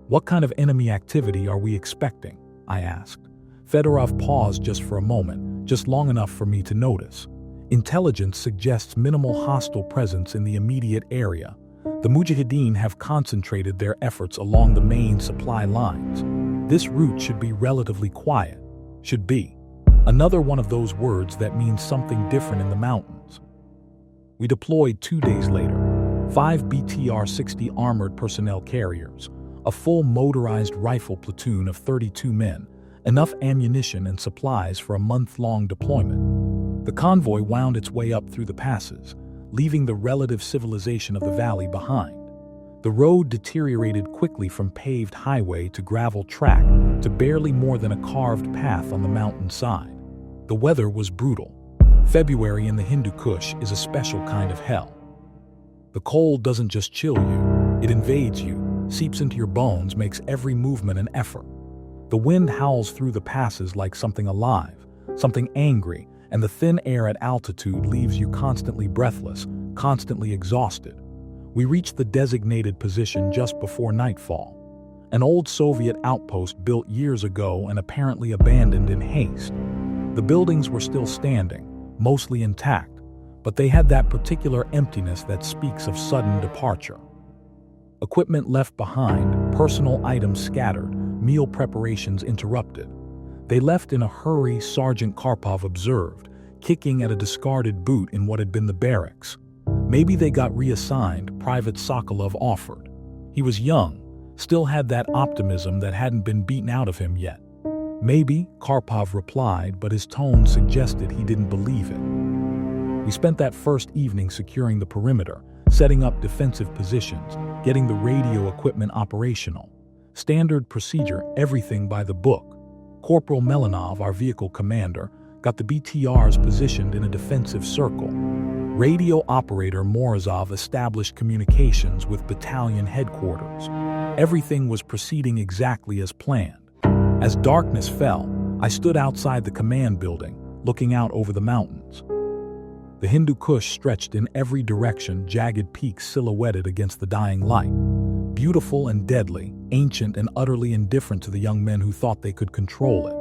"What kind of enemy activity are we expecting?" I asked. Fedorov paused just for a moment, just long enough for me to notice. "Intelligence suggests minimal hostile presence in the immediate area. The Mujahideen have concentrated their efforts along the main supply lines. This route should be relatively quiet." Should be. Another one of those words that means something different in the mountains. We deployed 2 days later. 5 BTR-60 armored personnel carriers, a full motorized rifle platoon of 32 men, enough ammunition and supplies for a month-long deployment. The convoy wound its way up through the passes, leaving the relative civilization of the valley behind. The road deteriorated quickly from paved highway to gravel track to barely more than a carved path on the mountain side. The weather was brutal. February in the Hindu Kush is a special kind of hell. The cold doesn't just chill you, it invades you, seeps into your bones, makes every movement an effort. The wind howls through the passes like something alive, something angry, and the thin air at altitude leaves you constantly breathless, constantly exhausted. We reached the designated position just before nightfall. An old Soviet outpost built years ago and apparently abandoned in haste. The buildings were still standing, mostly intact, but they had that particular emptiness that speaks of sudden departure. Equipment left behind, personal items scattered, meal preparations interrupted. They left in a hurry, Sergeant Karpov observed, kicking at a discarded boot in what had been the barracks. Maybe they got reassigned, Private Sokolov offered. He was young, still had that optimism that hadn't been beaten out of him yet. "Maybe," Karpov replied, but his tone suggested he didn't believe it. We spent that first evening securing the perimeter, setting up defensive positions, getting the radio equipment operational. Standard procedure, everything by the book. Corporal Melanov, our vehicle commander, got the BTRs positioned in a defensive circle. Radio operator Morozov established communications with battalion headquarters. Everything was proceeding exactly as planned. As darkness fell, I stood outside the command building, looking out over the mountains. The Hindu Kush stretched in every direction, jagged peaks silhouetted against the dying light. Beautiful and deadly, ancient and utterly indifferent to the young men who thought they could control it.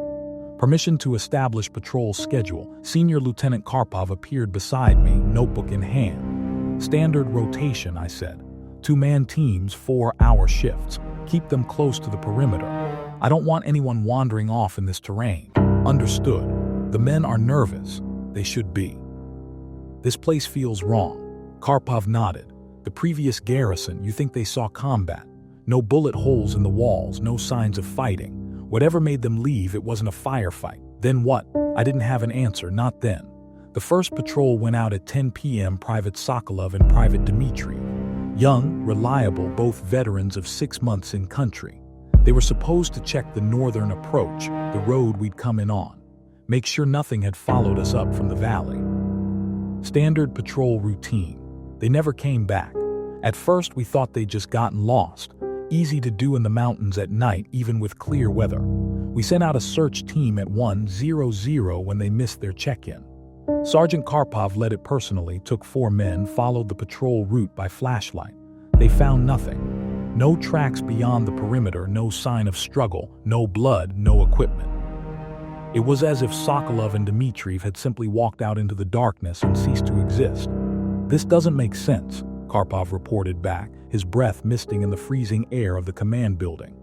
Permission to establish patrol schedule. Senior Lieutenant Karpov appeared beside me, notebook in hand. "Standard rotation," I said. 2-man teams, 4-hour shifts. Keep them close to the perimeter. I don't want anyone wandering off in this terrain." "Understood. The men are nervous. They should be." "This place feels wrong." Karpov nodded. "The previous garrison, you think they saw combat? No bullet holes in the walls, no signs of fighting. Whatever made them leave, it wasn't a firefight. Then what?" I didn't have an answer, not then. The first patrol went out at 10 p.m. Private Sokolov and Private Dmitriev. Young, reliable, both veterans of 6 months in country. They were supposed to check the northern approach, the road we'd come in on. Make sure nothing had followed us up from the valley. Standard patrol routine. They never came back. At first we thought they'd just gotten lost. Easy to do in the mountains at night, even with clear weather. We sent out a search team at 1:00 when they missed their check-in. Sergeant Karpov led it personally, took 4 men, followed the patrol route by flashlight. They found nothing. No tracks beyond the perimeter, no sign of struggle, no blood, no equipment. It was as if Sokolov and Dmitriev had simply walked out into the darkness and ceased to exist. "This doesn't make sense," Karpov reported back, his breath misting in the freezing air of the command building.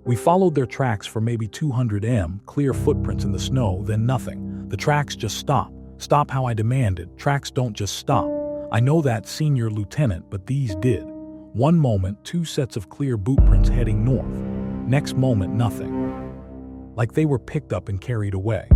"We followed their tracks for maybe 200 m, clear footprints in the snow, then nothing. The tracks just stopped. Stop how I demanded. Tracks don't just stop. I know that, Senior Lieutenant, but these did. One moment, 2 sets of clear boot prints heading north. Next moment, nothing. Like they were picked up and carried away.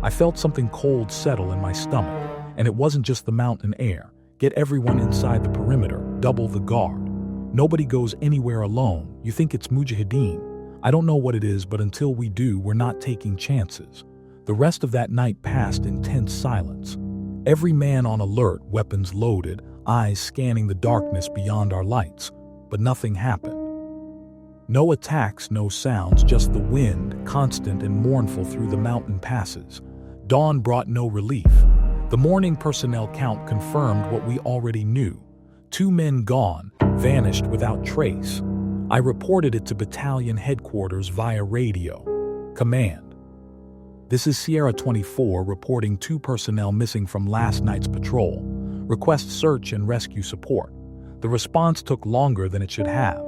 I felt something cold settle in my stomach, and it wasn't just the mountain air. Get everyone inside the perimeter, double the guard. Nobody goes anywhere alone. You think it's Mujahideen. I don't know what it is, but until we do, we're not taking chances." The rest of that night passed in tense silence. Every man on alert, weapons loaded, eyes scanning the darkness beyond our lights. But nothing happened. No attacks, no sounds, just the wind, constant and mournful through the mountain passes. Dawn brought no relief. The morning personnel count confirmed what we already knew. 2 men gone, vanished without trace. I reported it to battalion headquarters via radio. "Command. This is Sierra 24 reporting 2 personnel missing from last night's patrol. Request search and rescue support." The response took longer than it should have.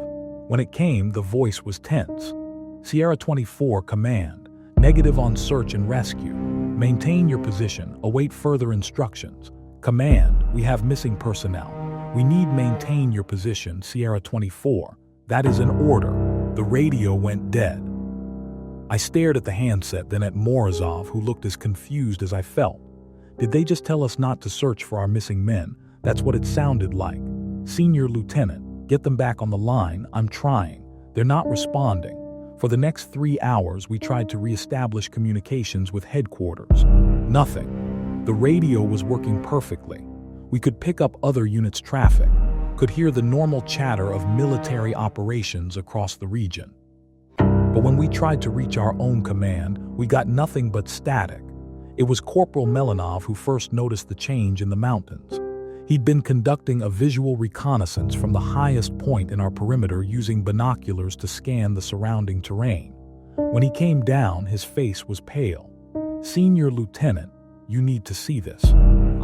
When it came, the voice was tense. "Sierra 24, command. Negative on search and rescue. Maintain your position. Await further instructions. Command, we have missing personnel. We need maintain your position, Sierra 24. That is an order." The radio went dead. I stared at the handset, then at Morozov, who looked as confused as I felt. Did they just tell us not to search for our missing men? That's what it sounded like. "Senior Lieutenant, get them back on the line. I'm trying. They're not responding." For the next 3 hours, we tried to reestablish communications with headquarters. Nothing. The radio was working perfectly. We could pick up other units' traffic, could hear the normal chatter of military operations across the region. But when we tried to reach our own command, we got nothing but static. It was Corporal Melanov who first noticed the change in the mountains. He'd been conducting a visual reconnaissance from the highest point in our perimeter using binoculars to scan the surrounding terrain. When he came down, his face was pale. "Senior Lieutenant, you need to see this."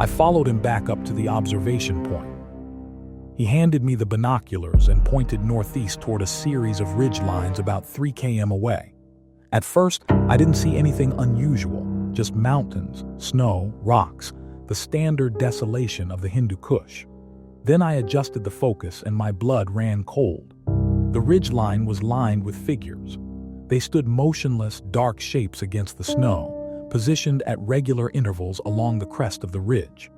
I followed him back up to the observation point. He handed me the binoculars and pointed northeast toward a series of ridge lines about 3 km away. At first, I didn't see anything unusual, just mountains, snow, rocks, the standard desolation of the Hindu Kush. Then I adjusted the focus and my blood ran cold. The ridge line was lined with figures. They stood motionless, dark shapes against the snow, positioned at regular intervals along the crest of the ridge.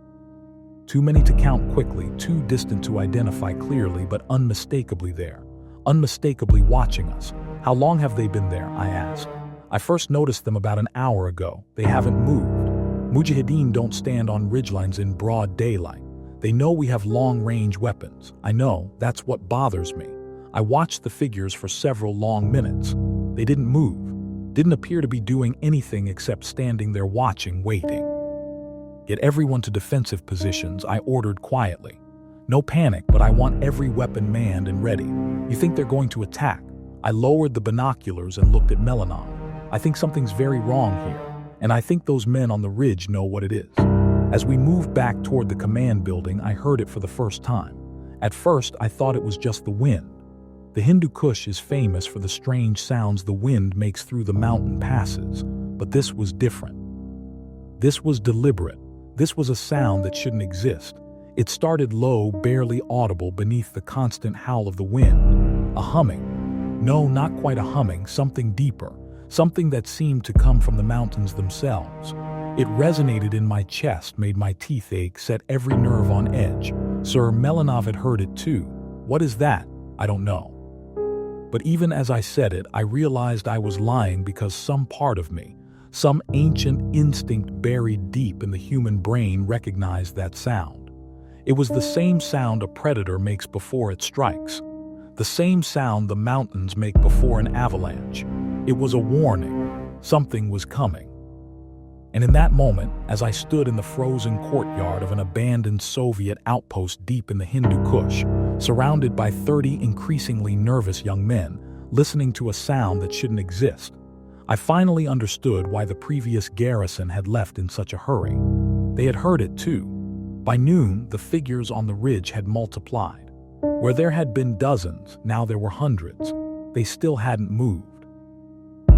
Too many to count quickly, too distant to identify clearly, but unmistakably there, unmistakably watching us. "How long have they been there?" I asked. "I first noticed them about an hour ago. They haven't moved." Mujahideen don't stand on ridgelines in broad daylight. They know we have long-range weapons. I know, that's what bothers me. I watched the figures for several long minutes. They didn't move, didn't appear to be doing anything except standing there watching, waiting. "Get everyone to defensive positions," I ordered quietly. "No panic, but I want every weapon manned and ready. You think they're going to attack?" I lowered the binoculars and looked at Melanov. "I think something's very wrong here, and I think those men on the ridge know what it is." As we moved back toward the command building, I heard it for the first time. At first, I thought it was just the wind. The Hindu Kush is famous for the strange sounds the wind makes through the mountain passes, but this was different. This was deliberate. This was a sound that shouldn't exist. It started low, barely audible beneath the constant howl of the wind. A humming. No, not quite a humming, something deeper. Something that seemed to come from the mountains themselves. It resonated in my chest, made my teeth ache, set every nerve on edge. Sir Melanov had heard it too. What is that? I don't know. But even as I said it, I realized I was lying because some part of me, some ancient instinct buried deep in the human brain, recognized that sound. It was the same sound a predator makes before it strikes. The same sound the mountains make before an avalanche. It was a warning. Something was coming. And in that moment, as I stood in the frozen courtyard of an abandoned Soviet outpost deep in the Hindu Kush, surrounded by 30 increasingly nervous young men, listening to a sound that shouldn't exist, I finally understood why the previous garrison had left in such a hurry. They had heard it too. By noon, the figures on the ridge had multiplied. Where there had been dozens, now there were hundreds. They still hadn't moved.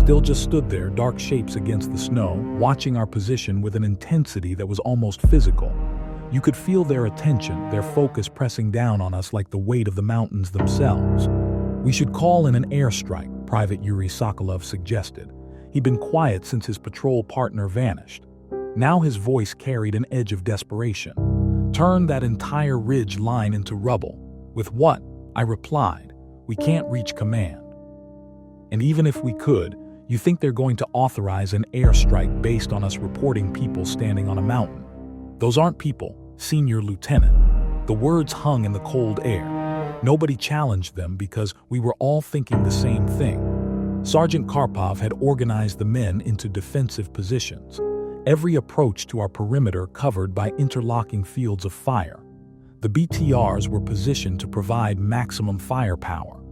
Still just stood there, dark shapes against the snow, watching our position with an intensity that was almost physical. You could feel their attention, their focus pressing down on us like the weight of the mountains themselves. We should call in an airstrike, Private Yuri Sokolov suggested. He'd been quiet since his patrol partner vanished. Now his voice carried an edge of desperation. Turn that entire ridge line into rubble. With what? I replied. We can't reach command. And even if we could, you think they're going to authorize an airstrike based on us reporting people standing on a mountain? Those aren't people, Senior Lieutenant. The words hung in the cold air. Nobody challenged them because we were all thinking the same thing. Sergeant Karpov had organized the men into defensive positions, every approach to our perimeter covered by interlocking fields of fire. The BTRs were positioned to provide maximum firepower.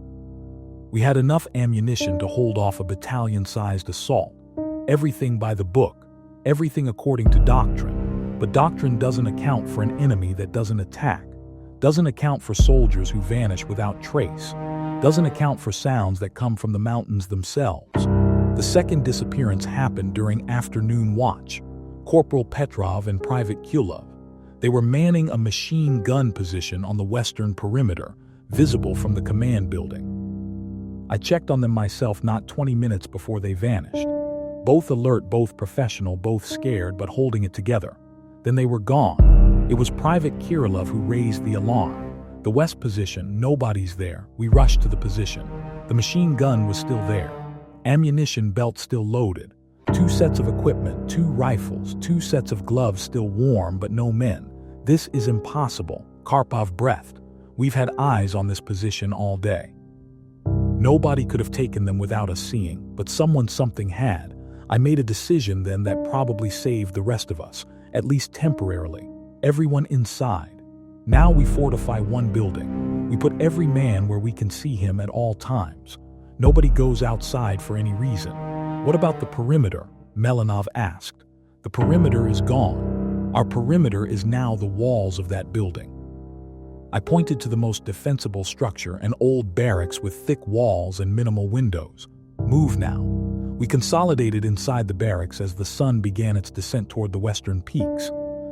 We had enough ammunition to hold off a battalion-sized assault. Everything by the book, everything according to doctrine. But doctrine doesn't account for an enemy that doesn't attack, doesn't account for soldiers who vanish without trace, doesn't account for sounds that come from the mountains themselves. The second disappearance happened during afternoon watch. Corporal Petrov and Private Kulov. They were manning a machine gun position on the western perimeter, visible from the command building. I checked on them myself not 20 minutes before they vanished. Both alert, both professional, both scared, but holding it together. Then they were gone. It was Private Kirillov who raised the alarm. The west position, nobody's there. We rushed to the position. The machine gun was still there. Ammunition belt still loaded. 2 sets of equipment, 2 rifles, 2 sets of gloves still warm, but no men. This is impossible, Karpov breathed. We've had eyes on this position all day. Nobody could have taken them without us seeing, but something had. I made a decision then that probably saved the rest of us, at least temporarily. Everyone inside. Now we fortify one building. We put every man where we can see him at all times. Nobody goes outside for any reason. What about the perimeter? Melanov asked. The perimeter is gone. Our perimeter is now the walls of that building. I pointed to the most defensible structure, an old barracks with thick walls and minimal windows. Move now. We consolidated inside the barracks as the sun began its descent toward the western peaks.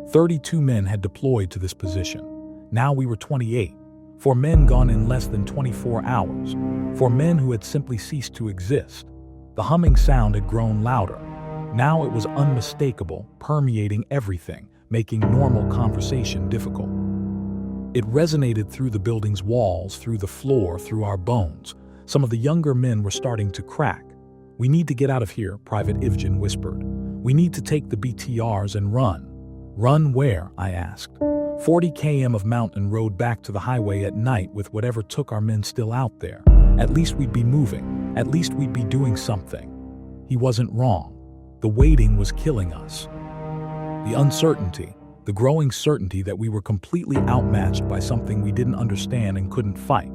32 men had deployed to this position. Now we were 28. 4 men gone in less than 24 hours. 4 men who had simply ceased to exist. The humming sound had grown louder. Now it was unmistakable, permeating everything, making normal conversation difficult. It resonated through the building's walls, through the floor, through our bones. Some of the younger men were starting to crack. We need to get out of here, Private Ivgin whispered. We need to take the BTRs and run. Run where? I asked. 40 km of mountain road back to the highway at night with whatever took our men still out there. At least we'd be moving. At least we'd be doing something. He wasn't wrong. The waiting was killing us. The uncertainty, the growing certainty that we were completely outmatched by something we didn't understand and couldn't fight.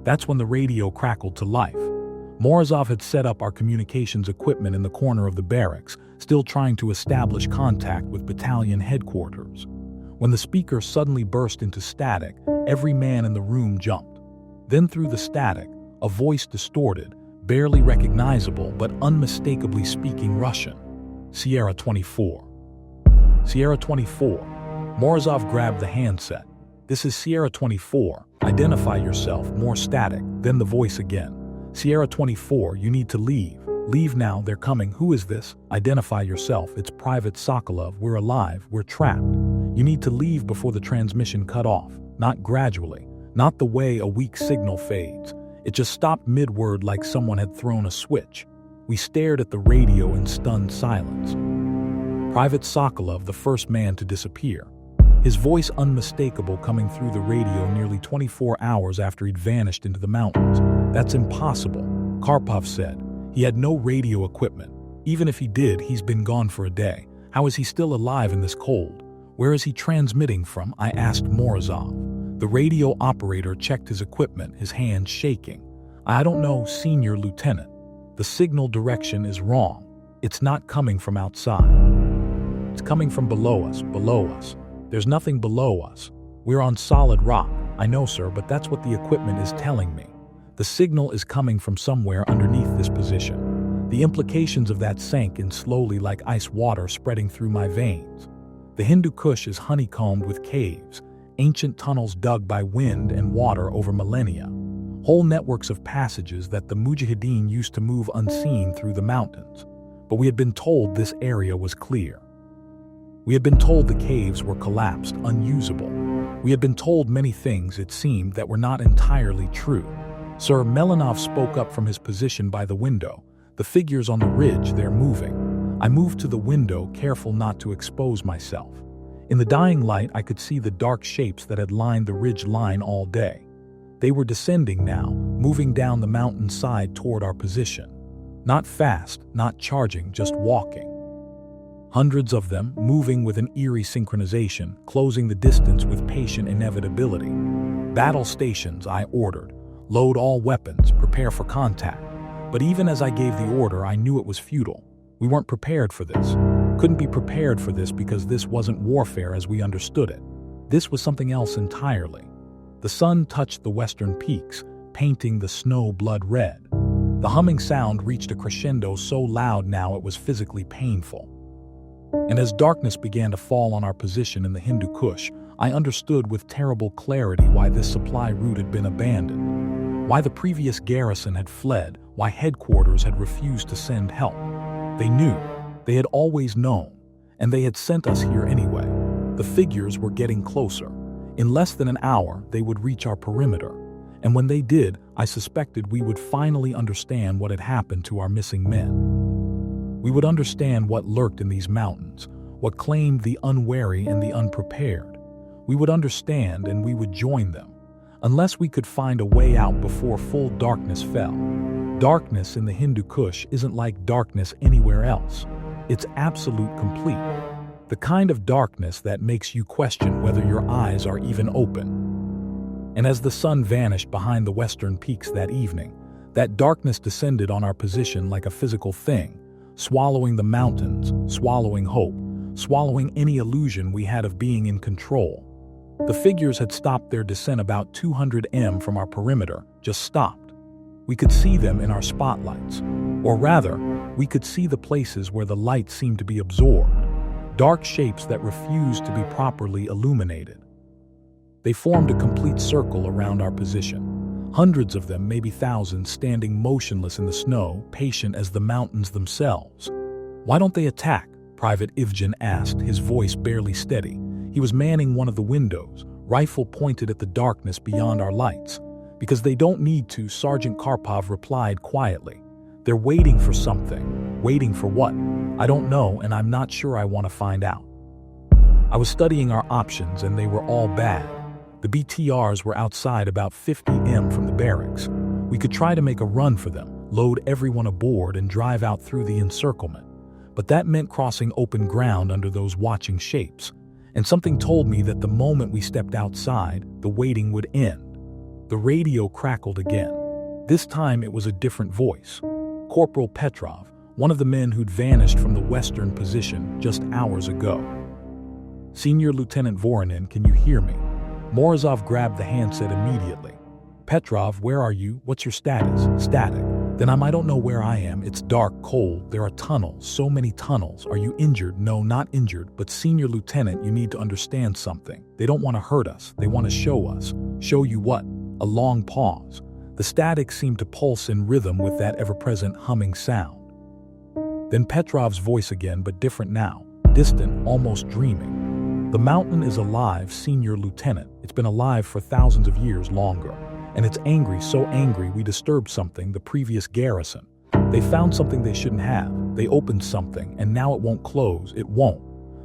That's when the radio crackled to life. Morozov had set up our communications equipment in the corner of the barracks, still trying to establish contact with battalion headquarters. When the speaker suddenly burst into static, every man in the room jumped. Then through the static, a voice distorted, barely recognizable but unmistakably speaking Russian. Sierra 24. Sierra 24. Morozov grabbed the handset. This is Sierra 24. Identify yourself. More static. Then the voice again. Sierra 24, you need to leave. Leave now, they're coming. Who is this? Identify yourself. It's Private Sokolov. We're alive. We're trapped. You need to leave before the transmission cut off. Not gradually. Not the way a weak signal fades. It just stopped mid-word like someone had thrown a switch. We stared at the radio in stunned silence. Private Sokolov, the first man to disappear. His voice unmistakable coming through the radio nearly 24 hours after he'd vanished into the mountains. That's impossible, Karpov said. He had no radio equipment. Even if he did, he's been gone for a day. How is he still alive in this cold? Where is he transmitting from? I asked Morozov. The radio operator checked his equipment, his hands shaking. I don't know, Senior Lieutenant. The signal direction is wrong. It's not coming from outside. It's coming from below us, below us. There's nothing below us. We're on solid rock. I know, sir, but that's what the equipment is telling me. The signal is coming from somewhere underneath this position. The implications of that sank in slowly like ice water spreading through my veins. The Hindu Kush is honeycombed with caves, ancient tunnels dug by wind and water over millennia, whole networks of passages that the Mujahideen used to move unseen through the mountains. But we had been told this area was clear. We had been told the caves were collapsed, unusable. We had been told many things, it seemed, that were not entirely true. Sir Melanov spoke up from his position by the window. The figures on the ridge, they're moving. I moved to the window, careful not to expose myself. In the dying light, I could see the dark shapes that had lined the ridge line all day. They were descending now, moving down the mountain side toward our position. Not fast, not charging, just walking. Hundreds of them, moving with an eerie synchronization, closing the distance with patient inevitability. Battle stations, I ordered. Load all weapons, prepare for contact. But even as I gave the order, I knew it was futile. We weren't prepared for this. Couldn't be prepared for this because this wasn't warfare as we understood it. This was something else entirely. The sun touched the western peaks, painting the snow blood red. The humming sound reached a crescendo so loud now it was physically painful. And as darkness began to fall on our position in the Hindu Kush, I understood with terrible clarity why this supply route had been abandoned, why the previous garrison had fled, why headquarters had refused to send help. They knew, they had always known, and they had sent us here anyway. The figures were getting closer. In less than an hour, they would reach our perimeter, and when they did, I suspected we would finally understand what had happened to our missing men. We would understand what lurked in these mountains, what claimed the unwary and the unprepared. We would understand and we would join them, unless we could find a way out before full darkness fell. Darkness in the Hindu Kush isn't like darkness anywhere else. It's absolute complete. The kind of darkness that makes you question whether your eyes are even open. And as the sun vanished behind the western peaks that evening, that darkness descended on our position like a physical thing, swallowing the mountains, swallowing hope, swallowing any illusion we had of being in control. The figures had stopped their descent about 200 m from our perimeter, just stopped. We could see them in our spotlights. Or rather, we could see the places where the light seemed to be absorbed, dark shapes that refused to be properly illuminated. They formed a complete circle around our position. Hundreds of them, maybe thousands, standing motionless in the snow, patient as the mountains themselves. "Why don't they attack?" Private Ivjan asked, his voice barely steady. He was manning one of the windows, rifle pointed at the darkness beyond our lights. "Because they don't need to," Sergeant Karpov replied quietly. "They're waiting for something. Waiting for what? I don't know, and I'm not sure I want to find out." I was studying our options, and they were all bad. The BTRs were outside about 50 m from the barracks. We could try to make a run for them, load everyone aboard and drive out through the encirclement. But that meant crossing open ground under those watching shapes. And something told me that the moment we stepped outside, the waiting would end. The radio crackled again. This time it was a different voice. Corporal Petrov, one of the men who'd vanished from the western position just hours ago. "Senior Lieutenant Voronin, can you hear me?" Morozov grabbed the handset immediately. "Petrov, where are you? What's your status?" "Static." "Then I don't know where I am. It's dark, cold. There are tunnels, so many tunnels. Are you injured?" "No, not injured, but Senior Lieutenant, you need to understand something. They don't want to hurt us. They want to show us." "Show you what?" A long pause. The static seemed to pulse in rhythm with that ever-present humming sound. Then Petrov's voice again, but different now, distant, almost dreaming. "The mountain is alive, Senior Lieutenant. It's been alive for thousands of years longer. And it's angry, so angry we disturbed something, the previous garrison. They found something they shouldn't have. They opened something, and now it won't close. It won't."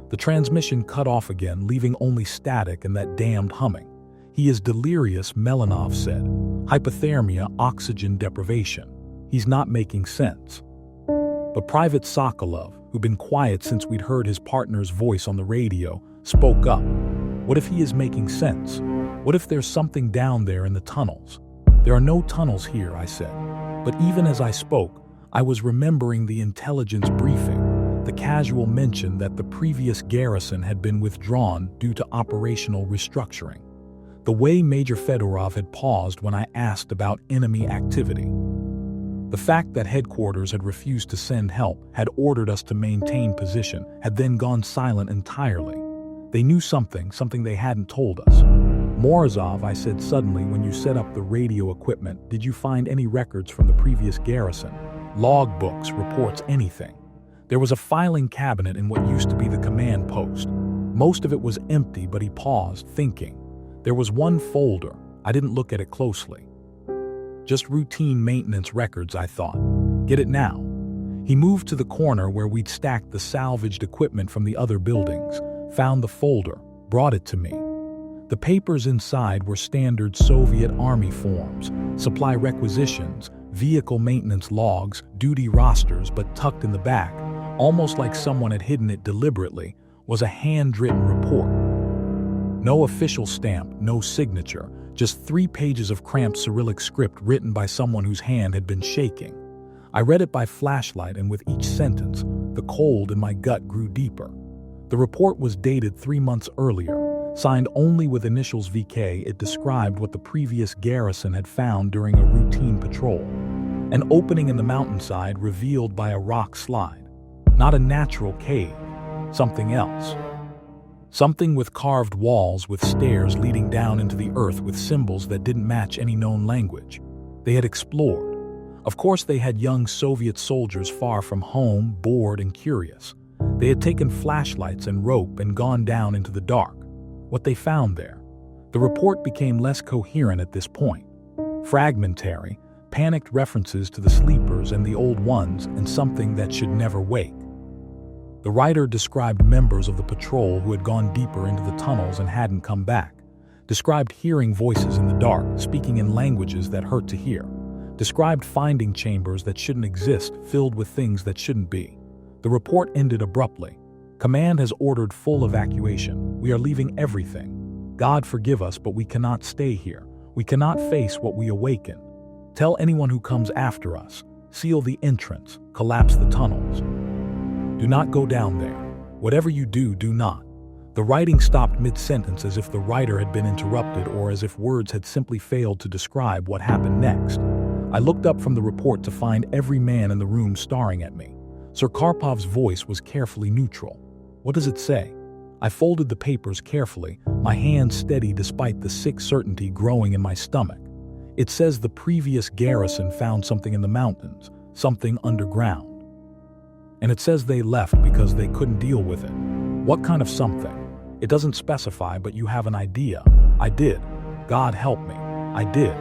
The transmission cut off again, leaving only static and that damned humming. "He is delirious," Melanov said. "Hypothermia, oxygen deprivation. He's not making sense." But Private Sokolov, who'd been quiet since we'd heard his partner's voice on the radio, spoke up. What if he is making sense? What if there's something down there in the tunnels? There are no tunnels here, I said. But even as I spoke, I was remembering the intelligence briefing, the casual mention that the previous garrison had been withdrawn due to operational restructuring. The way Major Fedorov had paused when I asked about enemy activity. The fact that headquarters had refused to send help, had ordered us to maintain position, had then gone silent entirely. They knew something they hadn't told us. Morozov, I said suddenly, when you set up the radio equipment, did you find any records from the previous garrison? Logbooks, reports, anything? There was a filing cabinet in what used to be the command post. Most of it was empty, but he paused, thinking. There was one folder. I didn't look at it closely. Just routine maintenance records, I thought. Get it now. He moved to the corner where we'd stacked the salvaged equipment from the other buildings, found the folder, brought it to me. The papers inside were standard Soviet Army forms, supply requisitions, vehicle maintenance logs, duty rosters, but tucked in the back, almost like someone had hidden it deliberately, was a handwritten report. No official stamp, no signature, just 3 pages of cramped Cyrillic script written by someone whose hand had been shaking. I read it by flashlight, and with each sentence, the cold in my gut grew deeper. The report was dated 3 months earlier, signed only with initials VK. It described what the previous garrison had found during a routine patrol. An opening in the mountainside revealed by a rock slide. Not a natural cave, something else. Something with carved walls, with stairs leading down into the earth with symbols that didn't match any known language. They had explored. Of course, they had young Soviet soldiers far from home, bored and curious. They had taken flashlights and rope and gone down into the dark. What they found there. The report became less coherent at this point. Fragmentary, panicked references to the sleepers and the old ones, and something that should never wake. The writer described members of the patrol who had gone deeper into the tunnels and hadn't come back. Described hearing voices in the dark, speaking in languages that hurt to hear. Described finding chambers that shouldn't exist, filled with things that shouldn't be. The report ended abruptly. Command has ordered full evacuation. We are leaving everything. God forgive us, but we cannot stay here. We cannot face what we awaken. Tell anyone who comes after us. Seal the entrance. Collapse the tunnels. Do not go down there. Whatever you do, do not. The writing stopped mid-sentence, as if the writer had been interrupted or as if words had simply failed to describe what happened next. I looked up from the report to find every man in the room staring at me. Sir Karpov's voice was carefully neutral. What does it say? I folded the papers carefully, my hand steady despite the sick certainty growing in my stomach. It says the previous garrison found something in the mountains, something underground. And it says they left because they couldn't deal with it. What kind of something? It doesn't specify, but you have an idea. I did. God help me. I did.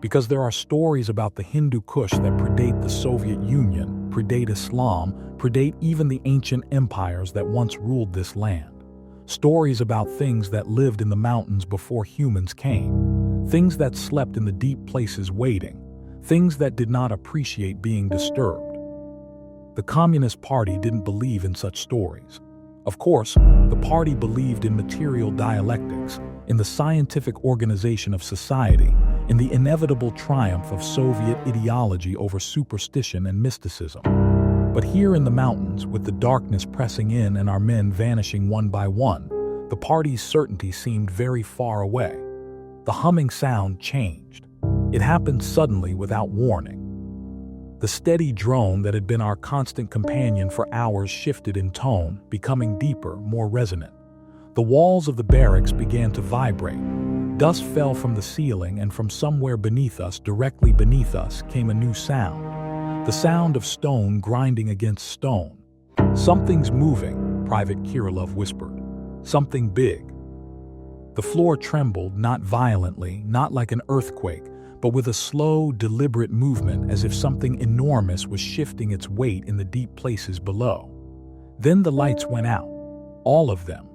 Because there are stories about the Hindu Kush that predate the Soviet Union, predate Islam, predate even the ancient empires that once ruled this land. Stories about things that lived in the mountains before humans came. Things that slept in the deep places waiting. Things that did not appreciate being disturbed. The Communist Party didn't believe in such stories. Of course, the party believed in material dialectics, in the scientific organization of society, in the inevitable triumph of Soviet ideology over superstition and mysticism. But here in the mountains, with the darkness pressing in and our men vanishing one by one, the party's certainty seemed very far away. The humming sound changed. It happened suddenly without warning. The steady drone that had been our constant companion for hours shifted in tone, becoming deeper, more resonant. The walls of the barracks began to vibrate. Dust fell from the ceiling, and from somewhere beneath us, directly beneath us, came a new sound. The sound of stone grinding against stone. Something's moving, Private Kirillov whispered. Something big. The floor trembled, not violently, not like an earthquake, but with a slow, deliberate movement, as if something enormous was shifting its weight in the deep places below. Then the lights went out. All of them.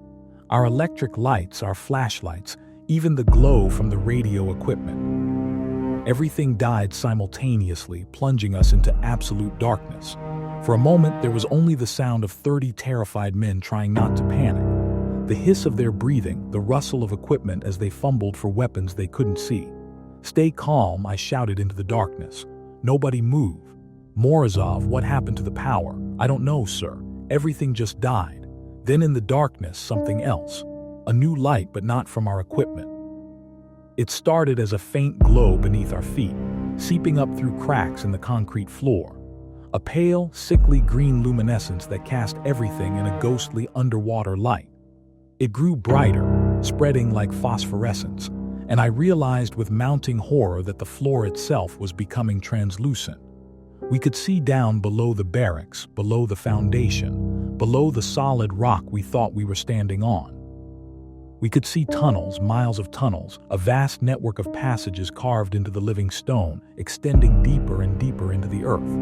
Our electric lights, our flashlights, even the glow from the radio equipment. Everything died simultaneously, plunging us into absolute darkness. For a moment, there was only the sound of 30 terrified men trying not to panic. The hiss of their breathing, the rustle of equipment as they fumbled for weapons they couldn't see. "Stay calm," I shouted into the darkness. "Nobody move." "Morozov, what happened to the power?" "I don't know, sir. Everything just died." Then in the darkness, something else. A new light, but not from our equipment. It started as a faint glow beneath our feet, seeping up through cracks in the concrete floor. A pale, sickly green luminescence that cast everything in a ghostly underwater light. It grew brighter, spreading like phosphorescence, and I realized with mounting horror that the floor itself was becoming translucent. We could see down below the barracks, below the foundation, below the solid rock we thought we were standing on. We could see tunnels, miles of tunnels, a vast network of passages carved into the living stone, extending deeper and deeper into the earth.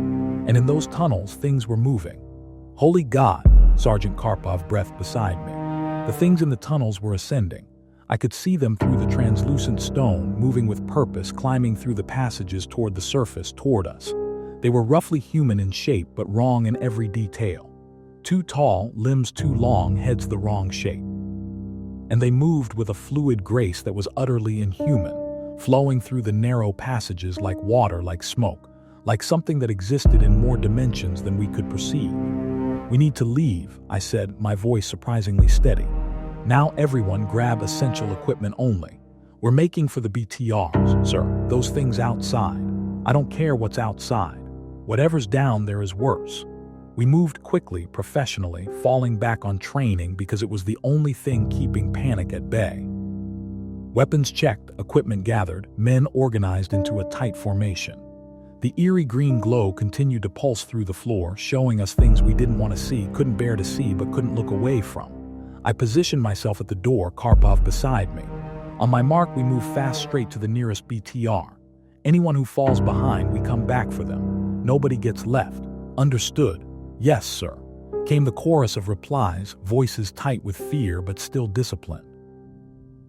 And in those tunnels, things were moving. Holy God, Sergeant Karpov breathed beside me. The things in the tunnels were ascending. I could see them through the translucent stone, moving with purpose, climbing through the passages toward the surface, toward us. They were roughly human in shape, but wrong in every detail. Too tall, limbs too long, heads the wrong shape. And they moved with a fluid grace that was utterly inhuman, flowing through the narrow passages like water, like smoke, like something that existed in more dimensions than we could perceive. "We need to leave," I said, my voice surprisingly steady. "Now everyone grab essential equipment only. We're making for the BTRs, sir, those things outside. I don't care what's outside. Whatever's down there is worse." We moved quickly, professionally, falling back on training because it was the only thing keeping panic at bay. Weapons checked, equipment gathered, men organized into a tight formation. The eerie green glow continued to pulse through the floor, showing us things we didn't want to see, couldn't bear to see, but couldn't look away from. I positioned myself at the door, Karpov beside me. On my mark, we moved fast straight to the nearest BTR. Anyone who falls behind, we come back for them. Nobody gets left. Understood? "Yes, sir," came the chorus of replies, voices tight with fear but still disciplined.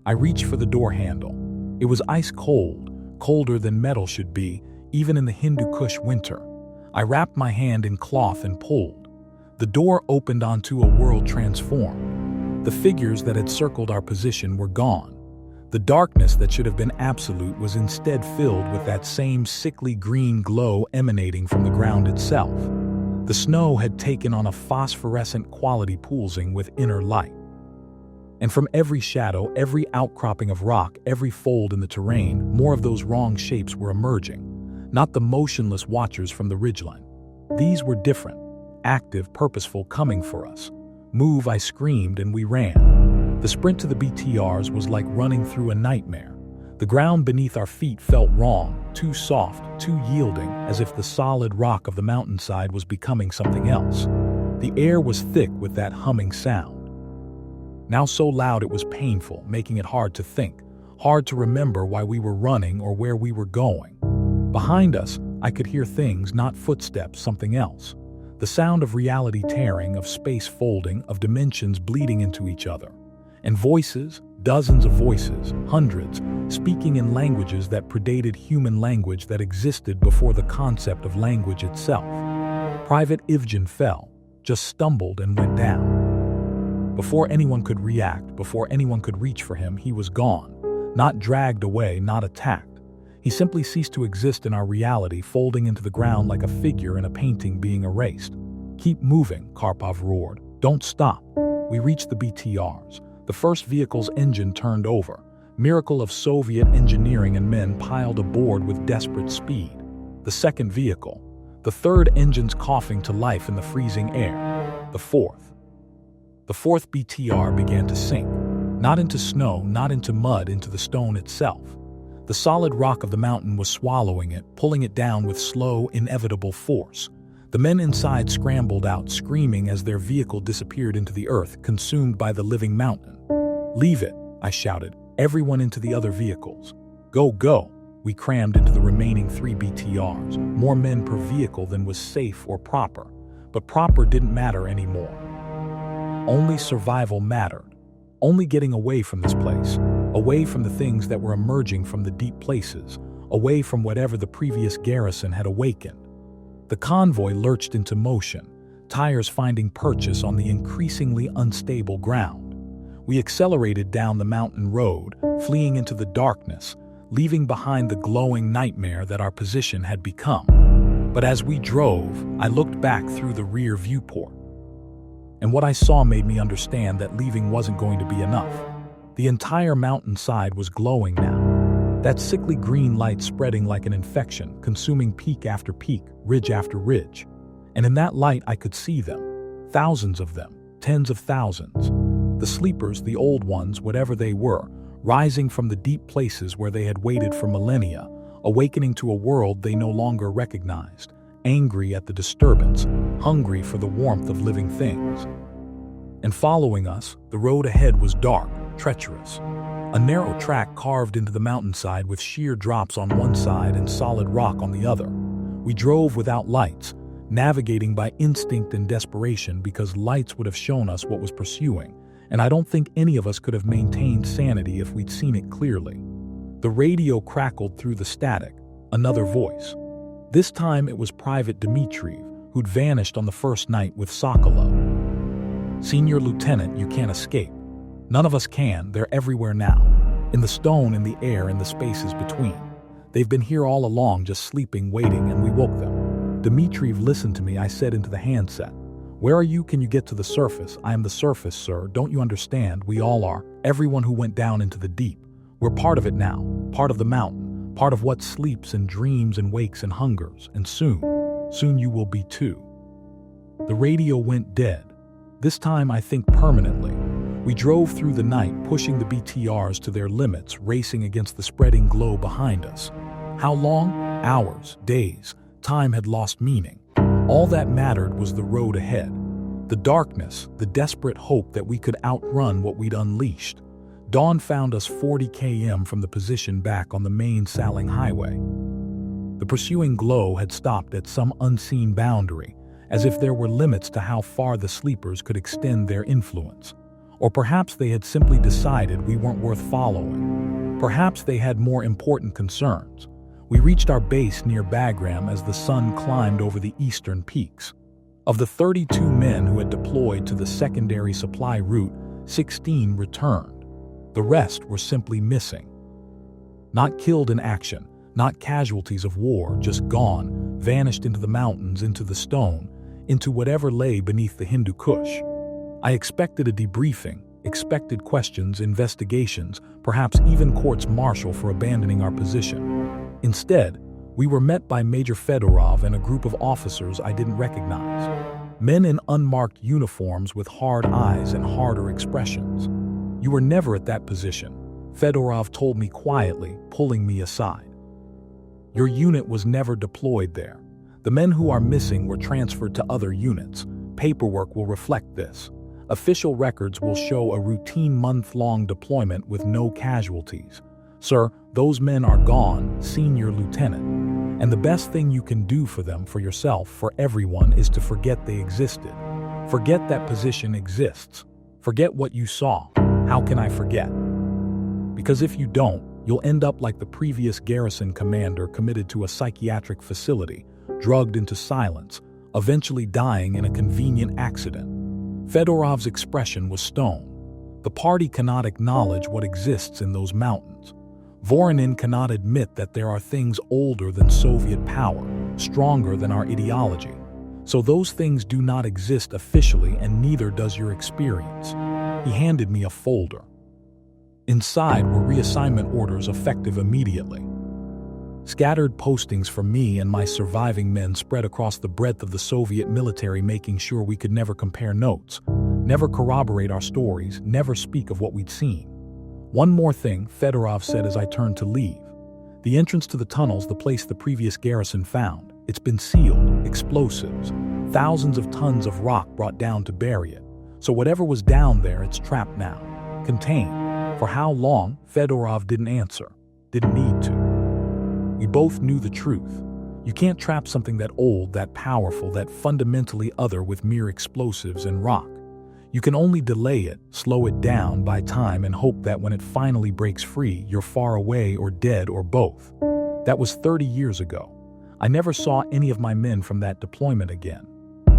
I reached for the door handle. It was ice cold, colder than metal should be, even in the Hindu Kush winter. I wrapped my hand in cloth and pulled. The door opened onto a world transformed. The figures that had circled our position were gone. The darkness that should have been absolute was instead filled with that same sickly green glow emanating from the ground itself. The snow had taken on a phosphorescent quality pulsing with inner light. And from every shadow, every outcropping of rock, every fold in the terrain, more of those wrong shapes were emerging. Not the motionless watchers from the ridgeline. These were different, active, purposeful, coming for us. "Move," I screamed, and we ran. The sprint to the BTRs was like running through a nightmare. The ground beneath our feet felt wrong, too soft, too yielding, as if the solid rock of the mountainside was becoming something else. The air was thick with that humming sound. Now so loud it was painful, making it hard to think, hard to remember why we were running or where we were going. Behind us, I could hear things, not footsteps, something else. The sound of reality tearing, of space folding, of dimensions bleeding into each other. And voices, dozens of voices, hundreds, speaking in languages that predated human language that existed before the concept of language itself. Private Ivjan fell, just stumbled and went down. Before anyone could react, before anyone could reach for him, he was gone. Not dragged away, not attacked. He simply ceased to exist in our reality, folding into the ground like a figure in a painting being erased. "Keep moving," Karpov roared. "Don't stop." We reached the BTRs. The first vehicle's engine turned over. Miracle of Soviet engineering and men piled aboard with desperate speed. The second vehicle. The third, engines coughing to life in the freezing air. The fourth. The fourth BTR began to sink. Not into snow, not into mud, into the stone itself. The solid rock of the mountain was swallowing it, pulling it down with slow, inevitable force. The men inside scrambled out, screaming as their vehicle disappeared into the earth, consumed by the living mountain. "Leave it," I shouted. "Everyone into the other vehicles. Go, go." We crammed into the remaining 3 BTRs, more men per vehicle than was safe or proper. But proper didn't matter anymore. Only survival mattered. Only getting away from this place. Away from the things that were emerging from the deep places, away from whatever the previous garrison had awakened. The convoy lurched into motion, tires finding purchase on the increasingly unstable ground. We accelerated down the mountain road, fleeing into the darkness, leaving behind the glowing nightmare that our position had become. But as we drove, I looked back through the rear viewport. And what I saw made me understand that leaving wasn't going to be enough. The entire mountainside was glowing now. That sickly green light spreading like an infection, consuming peak after peak, ridge after ridge. And in that light I could see them. Thousands of them, tens of thousands. The sleepers, the old ones, whatever they were, rising from the deep places where they had waited for millennia, awakening to a world they no longer recognized, angry at the disturbance, hungry for the warmth of living things. And following us, the road ahead was dark, treacherous. A narrow track carved into the mountainside with sheer drops on one side and solid rock on the other. We drove without lights, navigating by instinct and desperation because lights would have shown us what was pursuing, and I don't think any of us could have maintained sanity if we'd seen it clearly. The radio crackled through the static, another voice. This time it was Private Dmitriev, who'd vanished on the first night with Sokolov. "Senior Lieutenant, you can't escape. None of us can, they're everywhere now. In the stone, in the air, in the spaces between. They've been here all along, just sleeping, waiting, and we woke them." Dmitriev listened to me, I said into the handset. "Where are you? Can you get to the surface?" "I am the surface, sir. Don't you understand? We all are. Everyone who went down into the deep. We're part of it now. Part of the mountain. Part of what sleeps and dreams and wakes and hungers. And soon you will be too." The radio went dead. This time, I think permanently. We drove through the night, pushing the BTRs to their limits, racing against the spreading glow behind us. How long? Hours, days. Time had lost meaning. All that mattered was the road ahead. The darkness, the desperate hope that we could outrun what we'd unleashed. Dawn found us 40 km from the position back on the main Saling Highway. The pursuing glow had stopped at some unseen boundary, as if there were limits to how far the sleepers could extend their influence. Or perhaps they had simply decided we weren't worth following. Perhaps they had more important concerns. We reached our base near Bagram as the sun climbed over the eastern peaks. Of the 32 men who had deployed to the secondary supply route, 16 returned. The rest were simply missing. Not killed in action, not casualties of war, just gone, vanished into the mountains, into the stone, into whatever lay beneath the Hindu Kush. I expected a debriefing, expected questions, investigations, perhaps even courts-martial for abandoning our position. Instead, we were met by Major Fedorov and a group of officers I didn't recognize. Men in unmarked uniforms with hard eyes and harder expressions. "You were never at that position," Fedorov told me quietly, pulling me aside. "Your unit was never deployed there. The men who are missing were transferred to other units. Paperwork will reflect this. Official records will show a routine month-long deployment with no casualties. Sir, those men are gone, Senior Lieutenant. And the best thing you can do for them, for yourself, for everyone, is to forget they existed. Forget that position exists. Forget what you saw. How can I forget? Because if you don't, you'll end up like the previous garrison commander committed to a psychiatric facility, drugged into silence, eventually dying in a convenient accident." Fedorov's expression was stone. The party cannot acknowledge what exists in those mountains. Voronin cannot admit that there are things older than Soviet power, stronger than our ideology. So those things do not exist officially, and neither does your experience. He handed me a folder. Inside were reassignment orders effective immediately. Scattered postings for me and my surviving men spread across the breadth of the Soviet military, making sure we could never compare notes, never corroborate our stories, never speak of what we'd seen. "One more thing," Fedorov said as I turned to leave. "The entrance to the tunnels, the place the previous garrison found, it's been sealed, explosives, thousands of tons of rock brought down to bury it. So whatever was down there, it's trapped now, contained. For how long?" Fedorov didn't answer, didn't need to. We both knew the truth. You can't trap something that old, that powerful, that fundamentally other with mere explosives and rock. You can only delay it, slow it down by time, and hope that when it finally breaks free, you're far away or dead or both. That was 30 years ago. I never saw any of my men from that deployment again.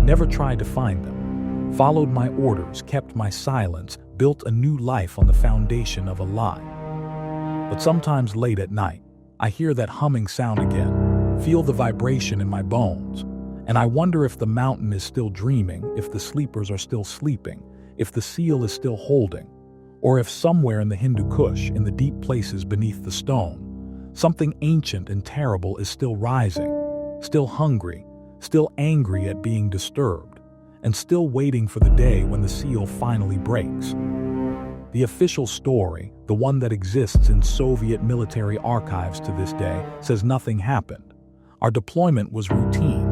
Never tried to find them. Followed my orders, kept my silence, built a new life on the foundation of a lie. But sometimes late at night, I hear that humming sound again, feel the vibration in my bones, and I wonder if the mountain is still dreaming, if the sleepers are still sleeping, if the seal is still holding, or if somewhere in the Hindu Kush, in the deep places beneath the stone, something ancient and terrible is still rising, still hungry, still angry at being disturbed, and still waiting for the day when the seal finally breaks. The official story, the one that exists in Soviet military archives to this day, says nothing happened. Our deployment was routine.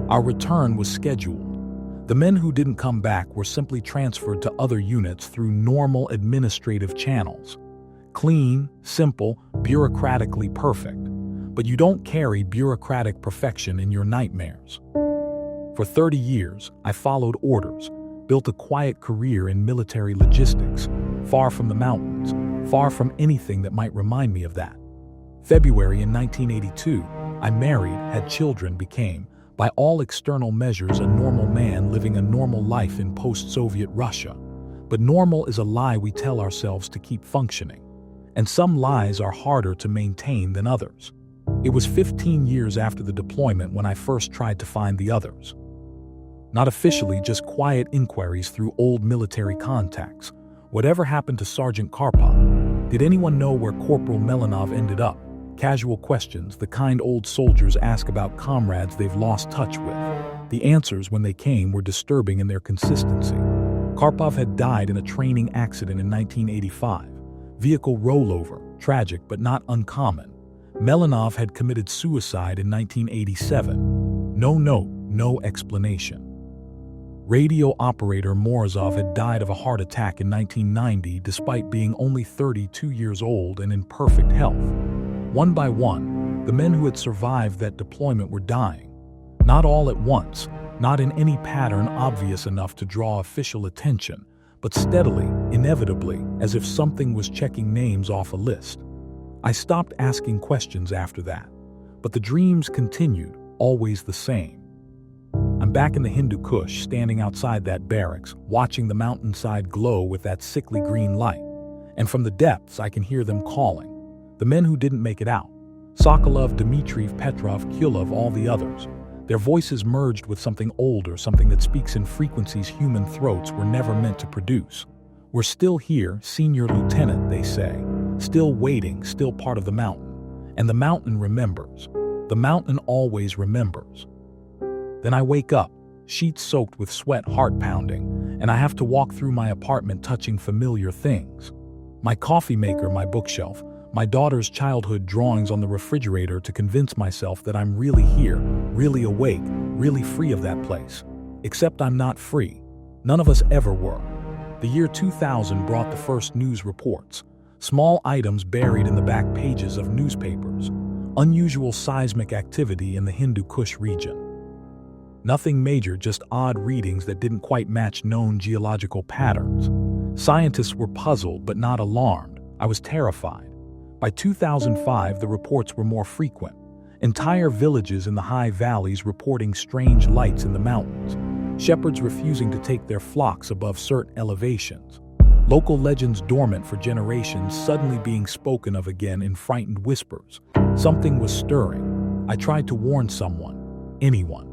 Our return was scheduled. The men who didn't come back were simply transferred to other units through normal administrative channels. Clean, simple, bureaucratically perfect. But you don't carry bureaucratic perfection in your nightmares. For 30 years, I followed orders, built a quiet career in military logistics, far from the mountains, far from anything that might remind me of that. February in 1982, I married, had children, became, by all external measures, a normal man living a normal life in post-Soviet Russia. But normal is a lie we tell ourselves to keep functioning. And some lies are harder to maintain than others. It was 15 years after the deployment when I first tried to find the others. Not officially, just quiet inquiries through old military contacts. Whatever happened to Sergeant Karpov? Did anyone know where Corporal Melanov ended up? Casual questions, the kind old soldiers ask about comrades they've lost touch with. The answers, when they came, were disturbing in their consistency. Karpov had died in a training accident in 1985. Vehicle rollover, tragic but not uncommon. Melanov had committed suicide in 1987. No note, no explanation. Radio operator Morozov had died of a heart attack in 1990 despite being only 32 years old and in perfect health. One by one, the men who had survived that deployment were dying. Not all at once, not in any pattern obvious enough to draw official attention, but steadily, inevitably, as if something was checking names off a list. I stopped asking questions after that, but the dreams continued, always the same. I'm back in the Hindu Kush, standing outside that barracks, watching the mountainside glow with that sickly green light. And from the depths, I can hear them calling. The men who didn't make it out. Sokolov, Dmitriev, Petrov, Kyulov, all the others. Their voices merged with something older, something that speaks in frequencies human throats were never meant to produce. We're still here, senior lieutenant, they say. Still waiting, still part of the mountain. And the mountain remembers. The mountain always remembers. Then I wake up, sheets soaked with sweat, heart pounding, and I have to walk through my apartment touching familiar things. My coffee maker, my bookshelf, my daughter's childhood drawings on the refrigerator to convince myself that I'm really here, really awake, really free of that place. Except I'm not free. None of us ever were. The year 2000 brought the first news reports. Small items buried in the back pages of newspapers. Unusual seismic activity in the Hindu Kush region. Nothing major, just odd readings that didn't quite match known geological patterns. Scientists were puzzled but not alarmed. I was terrified. By 2005, the reports were more frequent. Entire villages in the high valleys reporting strange lights in the mountains. Shepherds refusing to take their flocks above certain elevations. Local legends dormant for generations suddenly being spoken of again in frightened whispers. Something was stirring. I tried to warn someone, anyone.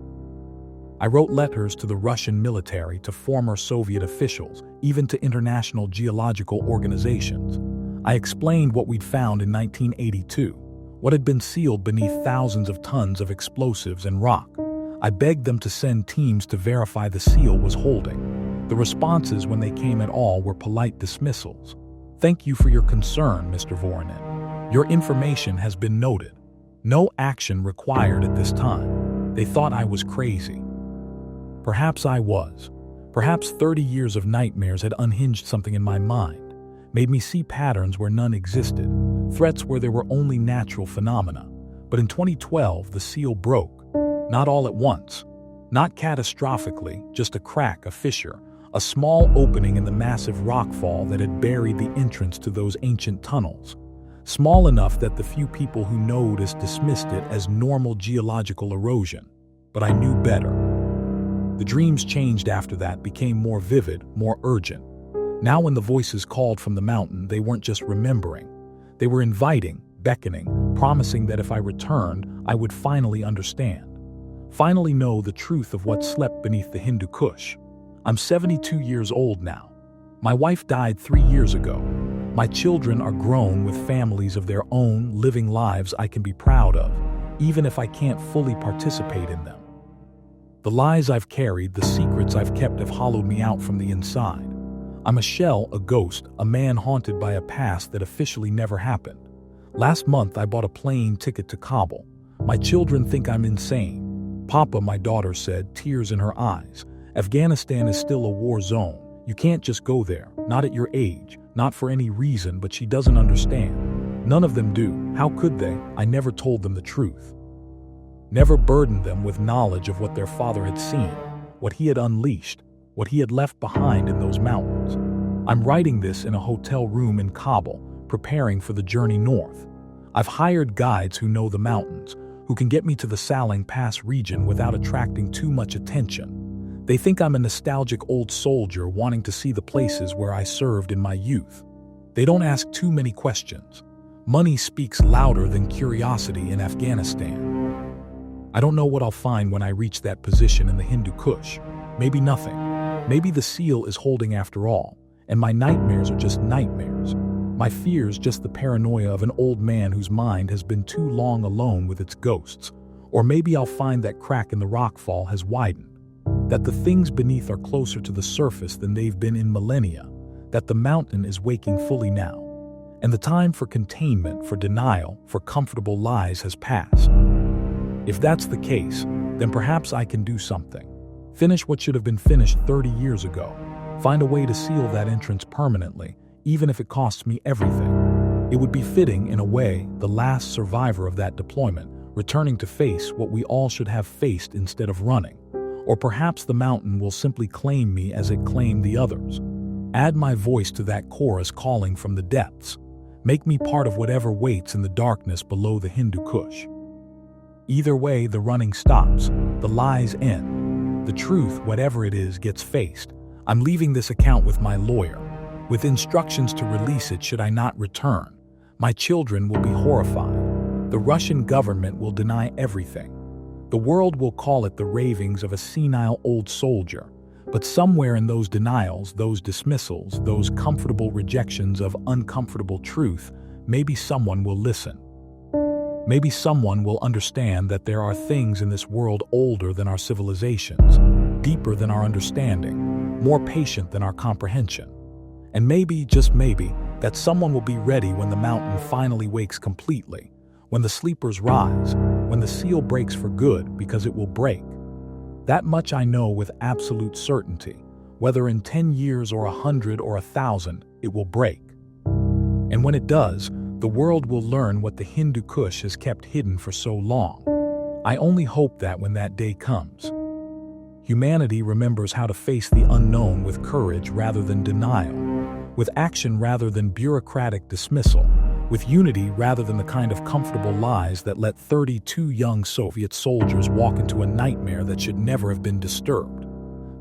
I wrote letters to the Russian military, to former Soviet officials, even to international geological organizations. I explained what we'd found in 1982, what had been sealed beneath thousands of tons of explosives and rock. I begged them to send teams to verify the seal was holding. The responses, when they came at all, were polite dismissals. "Thank you for your concern, Mr. Voronin. Your information has been noted. No action required at this time." They thought I was crazy. Perhaps I was. Perhaps 30 years of nightmares had unhinged something in my mind, made me see patterns where none existed, threats where there were only natural phenomena. But in 2012, the seal broke. Not all at once. Not catastrophically, just a crack, a fissure, a small opening in the massive rockfall that had buried the entrance to those ancient tunnels. small enough that the few people who noticed dismissed it as normal geological erosion. But I knew better. The dreams changed after that, became more vivid, more urgent. Now when the voices called from the mountain, they weren't just remembering. They were inviting, beckoning, promising that if I returned, I would finally understand. Finally know the truth of what slept beneath the Hindu Kush. I'm 72 years old now. My wife died 3 years ago. My children are grown with families of their own, living lives I can be proud of, even if I can't fully participate in them. The lies I've carried, the secrets I've kept have hollowed me out from the inside. I'm a shell, a ghost, a man haunted by a past that officially never happened. Last month I bought a plane ticket to Kabul. My children think I'm insane. Papa, my daughter said, tears in her eyes. Afghanistan is still a war zone. You can't just go there, not at your age, not for any reason, but she doesn't understand. None of them do. How could they? I never told them the truth. Never burdened them with knowledge of what their father had seen, what he had unleashed, what he had left behind in those mountains. I'm writing this in a hotel room in Kabul, preparing for the journey north. I've hired guides who know the mountains, who can get me to the Salang Pass region without attracting too much attention. They think I'm a nostalgic old soldier wanting to see the places where I served in my youth. They don't ask too many questions. Money speaks louder than curiosity in Afghanistan. I don't know what I'll find when I reach that position in the Hindu Kush. Maybe nothing. Maybe the seal is holding after all, and my nightmares are just nightmares. My fears just the paranoia of an old man whose mind has been too long alone with its ghosts. Or maybe I'll find that crack in the rockfall has widened, that the things beneath are closer to the surface than they've been in millennia, that the mountain is waking fully now, and the time for containment, for denial, for comfortable lies has passed. If that's the case, then perhaps I can do something. Finish what should have been finished 30 years ago. Find a way to seal that entrance permanently, even if it costs me everything. It would be fitting, in a way, the last survivor of that deployment, returning to face what we all should have faced instead of running. Or perhaps the mountain will simply claim me as it claimed the others. Add my voice to that chorus calling from the depths. Make me part of whatever waits in the darkness below the Hindu Kush. Either way, the running stops. The lies end. The truth, whatever it is, gets faced. I'm leaving this account with my lawyer, with instructions to release it should I not return. My children will be horrified. The Russian government will deny everything. The world will call it the ravings of a senile old soldier. But somewhere in those denials, those dismissals, those comfortable rejections of uncomfortable truth, maybe someone will listen. Maybe someone will understand that there are things in this world older than our civilizations, deeper than our understanding, more patient than our comprehension. And maybe, just maybe, that someone will be ready when the mountain finally wakes completely, when the sleepers rise, when the seal breaks for good, because it will break. That much I know with absolute certainty. Whether in 10 years or 100 or 1,000, it will break. And when it does, the world will learn what the Hindu Kush has kept hidden for so long. I only hope that when that day comes, humanity remembers how to face the unknown with courage rather than denial, with action rather than bureaucratic dismissal, with unity rather than the kind of comfortable lies that let 32 young Soviet soldiers walk into a nightmare that should never have been disturbed.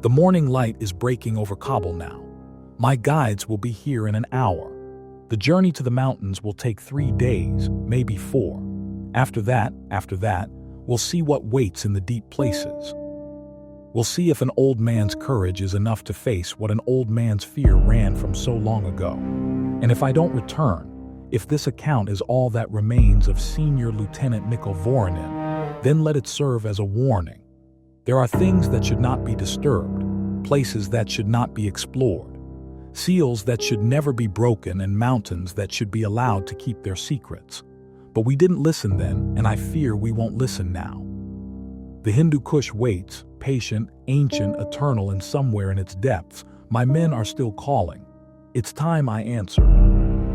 The morning light is breaking over Kabul now. My guides will be here in an hour. The journey to the mountains will take 3 days, maybe 4. After that, we'll see what waits in the deep places. We'll see if an old man's courage is enough to face what an old man's fear ran from so long ago. And if I don't return, if this account is all that remains of Senior Lieutenant Mikhail Voronin, then let it serve as a warning. There are things that should not be disturbed, places that should not be explored, seals that should never be broken, and mountains that should be allowed to keep their secrets. But we didn't listen then, and I fear we won't listen now. The Hindu Kush waits, patient, ancient, eternal, and somewhere in its depths, my men are still calling. It's time I answered.